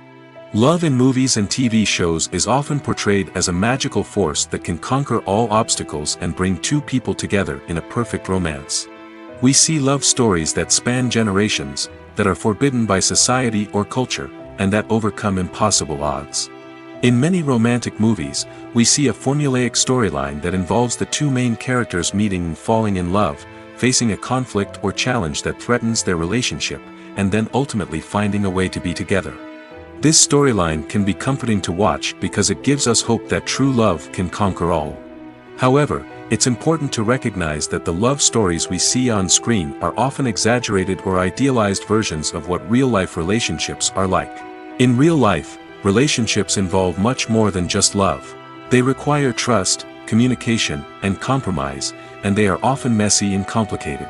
Love in movies and TV shows is often portrayed as a magical force that can conquer all obstacles and bring two people together in a perfect romance. We see love stories that span generations, that are forbidden by society or culture, and that overcome impossible odds. In many romantic movies, we see a formulaic storyline that involves the two main characters meeting and falling in love, facing a conflict or challenge that threatens their relationship, and then ultimately finding a way to be together. This storyline can be comforting to watch because it gives us hope that true love can conquer all. However, it's important to recognize that the love stories we see on screen are often exaggerated or idealized versions of what real-life relationships are like. In real life, relationships involve much more than just love. They require trust, communication, and compromise, and they are often messy and complicated.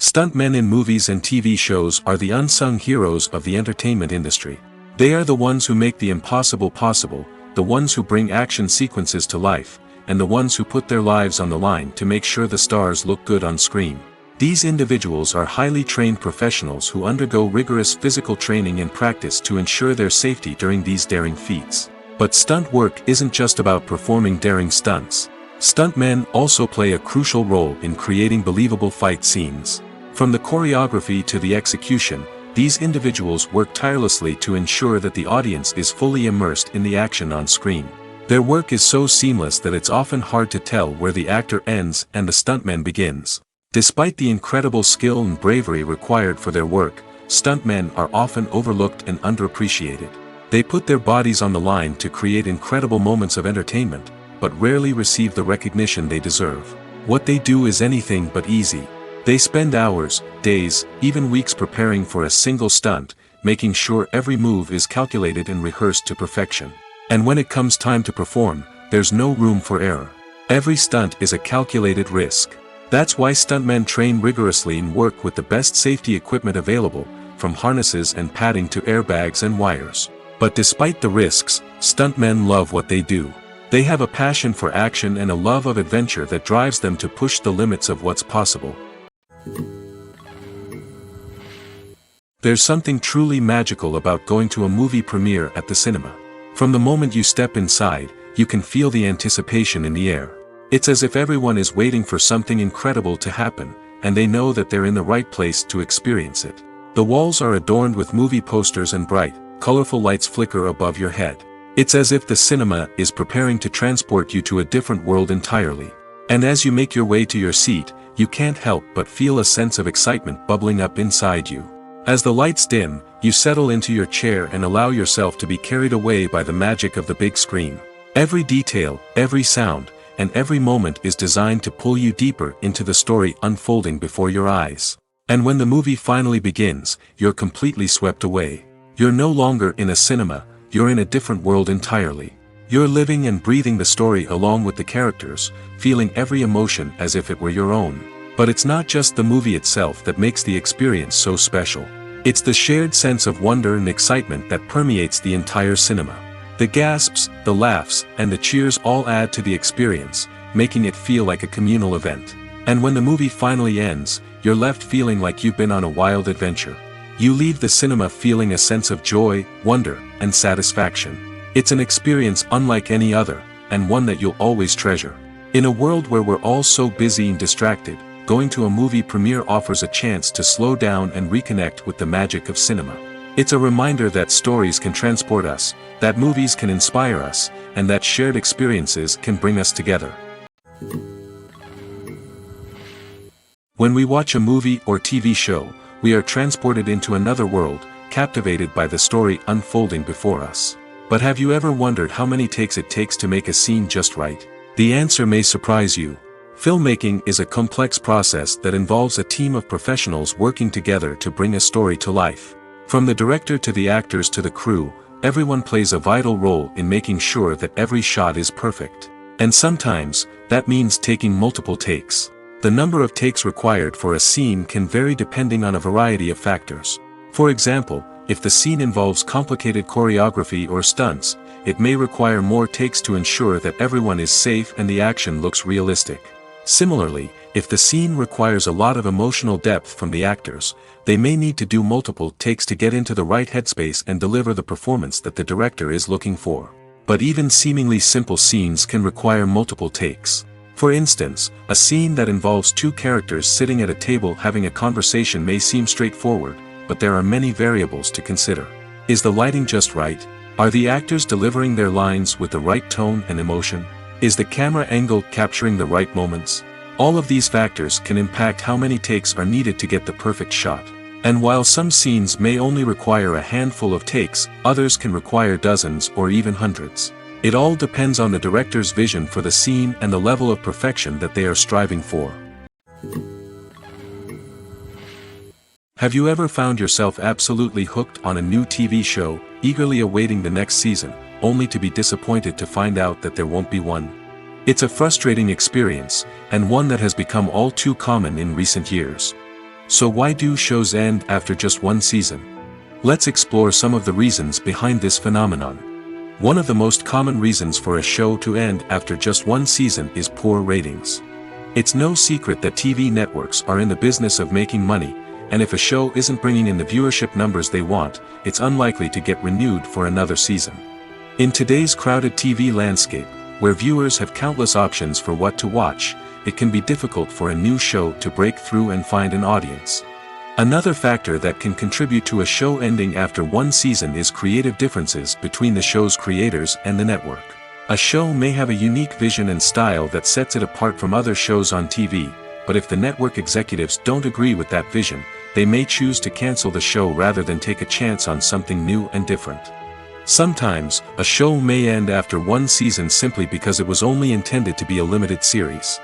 Stuntmen in movies and TV shows are the unsung heroes of the entertainment industry. They are the ones who make the impossible possible, the ones who bring action sequences to life, and the ones who put their lives on the line to make sure the stars look good on screen. These individuals are highly trained professionals who undergo rigorous physical training and practice to ensure their safety during these daring feats. But stunt work isn't just about performing daring stunts. Stuntmen also play a crucial role in creating believable fight scenes. From the choreography to the execution, these individuals work tirelessly to ensure that the audience is fully immersed in the action on screen. Their work is so seamless that it's often hard to tell where the actor ends and the stuntman begins. Despite the incredible skill and bravery required for their work, stuntmen are often overlooked and underappreciated. They put their bodies on the line to create incredible moments of entertainment, but rarely receive the recognition they deserve. What they do is anything but easy. They spend hours, days, even weeks preparing for a single stunt, making sure every move is calculated and rehearsed to perfection. And when it comes time to perform, there's no room for error. Every stunt is a calculated risk. That's why stuntmen train rigorously and work with the best safety equipment available, from harnesses and padding to airbags and wires. But despite the risks, stuntmen love what they do. They have a passion for action and a love of adventure that drives them to push the limits of what's possible. There's something truly magical about going to a movie premiere at the cinema. From the moment you step inside, you can feel the anticipation in the air. It's as if everyone is waiting for something incredible to happen, and they know that they're in the right place to experience it. The walls are adorned with movie posters and bright, colorful lights flicker above your head. It's as if the cinema is preparing to transport you to a different world entirely. And as you make your way to your seat, you can't help but feel a sense of excitement bubbling up inside you. As the lights dim, you settle into your chair and allow yourself to be carried away by the magic of the big screen. Every detail, every sound, and every moment is designed to pull you deeper into the story unfolding before your eyes. And when the movie finally begins, you're completely swept away. You're no longer in a cinema, you're in a different world entirely. You're living and breathing the story along with the characters, feeling every emotion as if it were your own. But it's not just the movie itself that makes the experience so special. It's the shared sense of wonder and excitement that permeates the entire cinema. The gasps, the laughs, and the cheers all add to the experience, making it feel like a communal event. And when the movie finally ends, you're left feeling like you've been on a wild adventure. You leave the cinema feeling a sense of joy, wonder, and satisfaction. It's an experience unlike any other, and one that you'll always treasure. In a world where we're all so busy and distracted, going to a movie premiere offers a chance to slow down and reconnect with the magic of cinema. It's a reminder that stories can transport us, that movies can inspire us, and that shared experiences can bring us together. When we watch a movie or TV show, we are transported into another world, captivated by the story unfolding before us. But have you ever wondered how many takes it takes to make a scene just right? The answer may surprise you. Filmmaking is a complex process that involves a team of professionals working together to bring a story to life. From the director to the actors to the crew, everyone plays a vital role in making sure that every shot is perfect. And sometimes, that means taking multiple takes. The number of takes required for a scene can vary depending on a variety of factors. For example, if the scene involves complicated choreography or stunts, it may require more takes to ensure that everyone is safe and the action looks realistic. Similarly, if the scene requires a lot of emotional depth from the actors, they may need to do multiple takes to get into the right headspace and deliver the performance that the director is looking for. But even seemingly simple scenes can require multiple takes. For instance, a scene that involves two characters sitting at a table having a conversation may seem straightforward, but there are many variables to consider. Is the lighting just right? Are the actors delivering their lines with the right tone and emotion? Is the camera angle capturing the right moments? All of these factors can impact how many takes are needed to get the perfect shot. And while some scenes may only require a handful of takes, others can require dozens or even hundreds. It all depends on the director's vision for the scene and the level of perfection that they are striving for. Have you ever found yourself absolutely hooked on a new TV show, eagerly awaiting the next season, only to be disappointed to find out that there won't be one? It's a frustrating experience, and one that has become all too common in recent years. So why do shows end after just one season? Let's explore some of the reasons behind this phenomenon. One of the most common reasons for a show to end after just one season is poor ratings. It's no secret that TV networks are in the business of making money, and if a show isn't bringing in the viewership numbers they want, it's unlikely to get renewed for another season. In today's crowded TV landscape, where viewers have countless options for what to watch, it can be difficult for a new show to break through and find an audience. Another factor that can contribute to a show ending after one season is creative differences between the show's creators and the network. A show may have a unique vision and style that sets it apart from other shows on TV, but if the network executives don't agree with that vision, they may choose to cancel the show rather than take a chance on something new and different. Sometimes, a show may end after one season simply because it was only intended to be a limited series.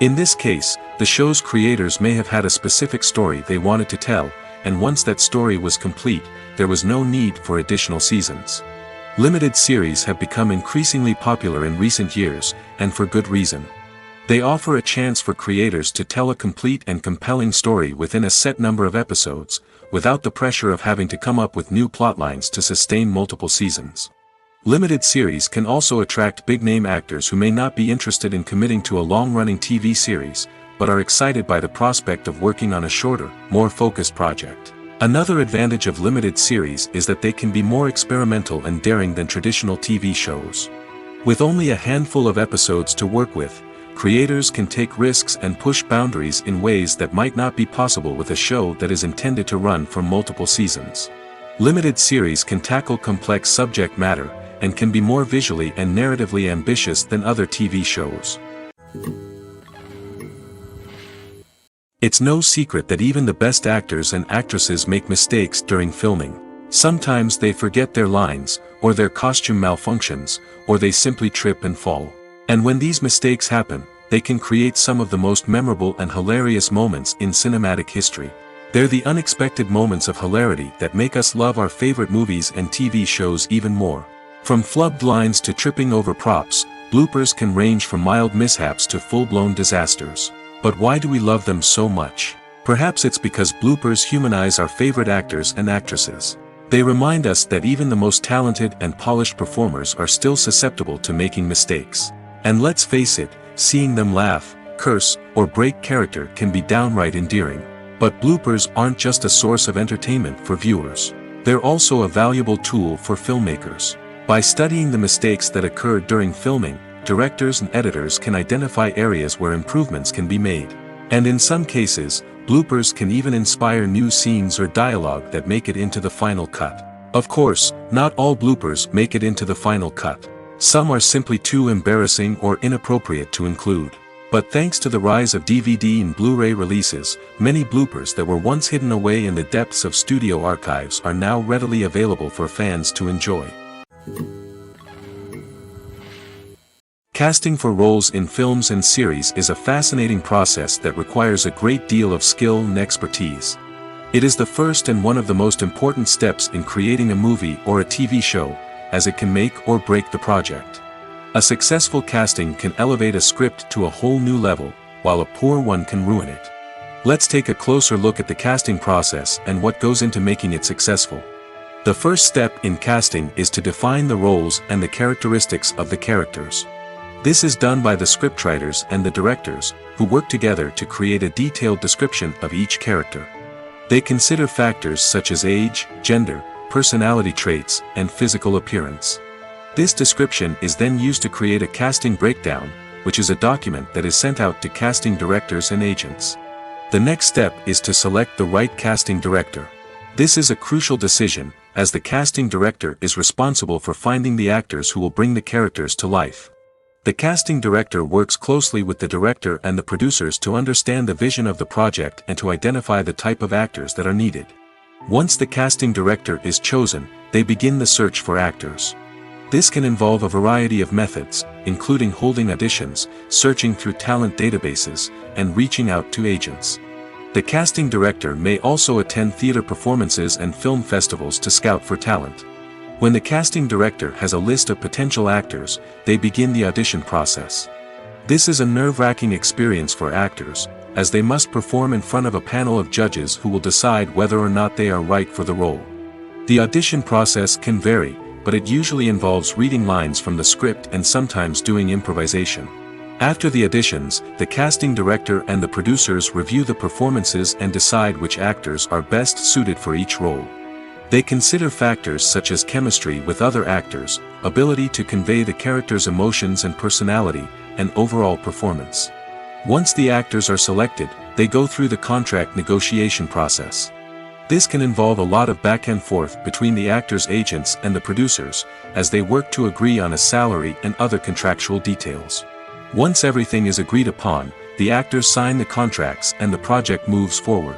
In this case, the show's creators may have had a specific story they wanted to tell, and once that story was complete, there was no need for additional seasons. Limited series have become increasingly popular in recent years, and for good reason. They offer a chance for creators to tell a complete and compelling story within a set number of episodes, without the pressure of having to come up with new plotlines to sustain multiple seasons. Limited series can also attract big-name actors who may not be interested in committing to a long-running TV series, but are excited by the prospect of working on a shorter, more focused project. Another advantage of limited series is that they can be more experimental and daring than traditional TV shows. With only a handful of episodes to work with, creators can take risks and push boundaries in ways that might not be possible with a show that is intended to run for multiple seasons. Limited series can tackle complex subject matter, and can be more visually and narratively ambitious than other TV shows. It's no secret that even the best actors and actresses make mistakes during filming. Sometimes they forget their lines, or their costume malfunctions, or they simply trip and fall. And when these mistakes happen, they can create some of the most memorable and hilarious moments in cinematic history. They're the unexpected moments of hilarity that make us love our favorite movies and TV shows even more. From flubbed lines to tripping over props, bloopers can range from mild mishaps to full-blown disasters. But why do we love them so much? Perhaps it's because bloopers humanize our favorite actors and actresses. They remind us that even the most talented and polished performers are still susceptible to making mistakes. And let's face it, seeing them laugh, curse, or break character can be downright endearing. But bloopers aren't just a source of entertainment for viewers. They're also a valuable tool for filmmakers. By studying the mistakes that occur during filming, directors and editors can identify areas where improvements can be made. And in some cases, bloopers can even inspire new scenes or dialogue that make it into the final cut. Of course, not all bloopers make it into the final cut. Some are simply too embarrassing or inappropriate to include. But thanks to the rise of DVD and Blu-ray releases, many bloopers that were once hidden away in the depths of studio archives are now readily available for fans to enjoy. Casting for roles in films and series is a fascinating process that requires a great deal of skill and expertise. It is the first and one of the most important steps in creating a movie or a TV show, as it can make or break the project. A successful casting can elevate a script to a whole new level, while a poor one can ruin it. Let's take a closer look at the casting process and what goes into making it successful. The first step in casting is to define the roles and the characteristics of the characters. This is done by the scriptwriters and the directors, who work together to create a detailed description of each character. They consider factors such as age, gender, personality traits, and physical appearance. This description is then used to create a casting breakdown, which is a document that is sent out to casting directors and agents. The next step is to select the right casting director. This is a crucial decision, as the casting director is responsible for finding the actors who will bring the characters to life. The casting director works closely with the director and the producers to understand the vision of the project and to identify the type of actors that are needed. Once the casting director is chosen, they begin the search for actors. This can involve a variety of methods, including holding auditions, searching through talent databases, and reaching out to agents. The casting director may also attend theater performances and film festivals to scout for talent. When the casting director has a list of potential actors, they begin the audition process. This is a nerve-wracking experience for actors, as they must perform in front of a panel of judges who will decide whether or not they are right for the role. The audition process can vary, but it usually involves reading lines from the script and sometimes doing improvisation. After the auditions, the casting director and the producers review the performances and decide which actors are best suited for each role. They consider factors such as chemistry with other actors, ability to convey the character's emotions and personality, and overall performance. Once the actors are selected, they go through the contract negotiation process. This can involve a lot of back and forth between the actors' agents and the producers, as they work to agree on a salary and other contractual details. Once everything is agreed upon, the actors sign the contracts and the project moves forward.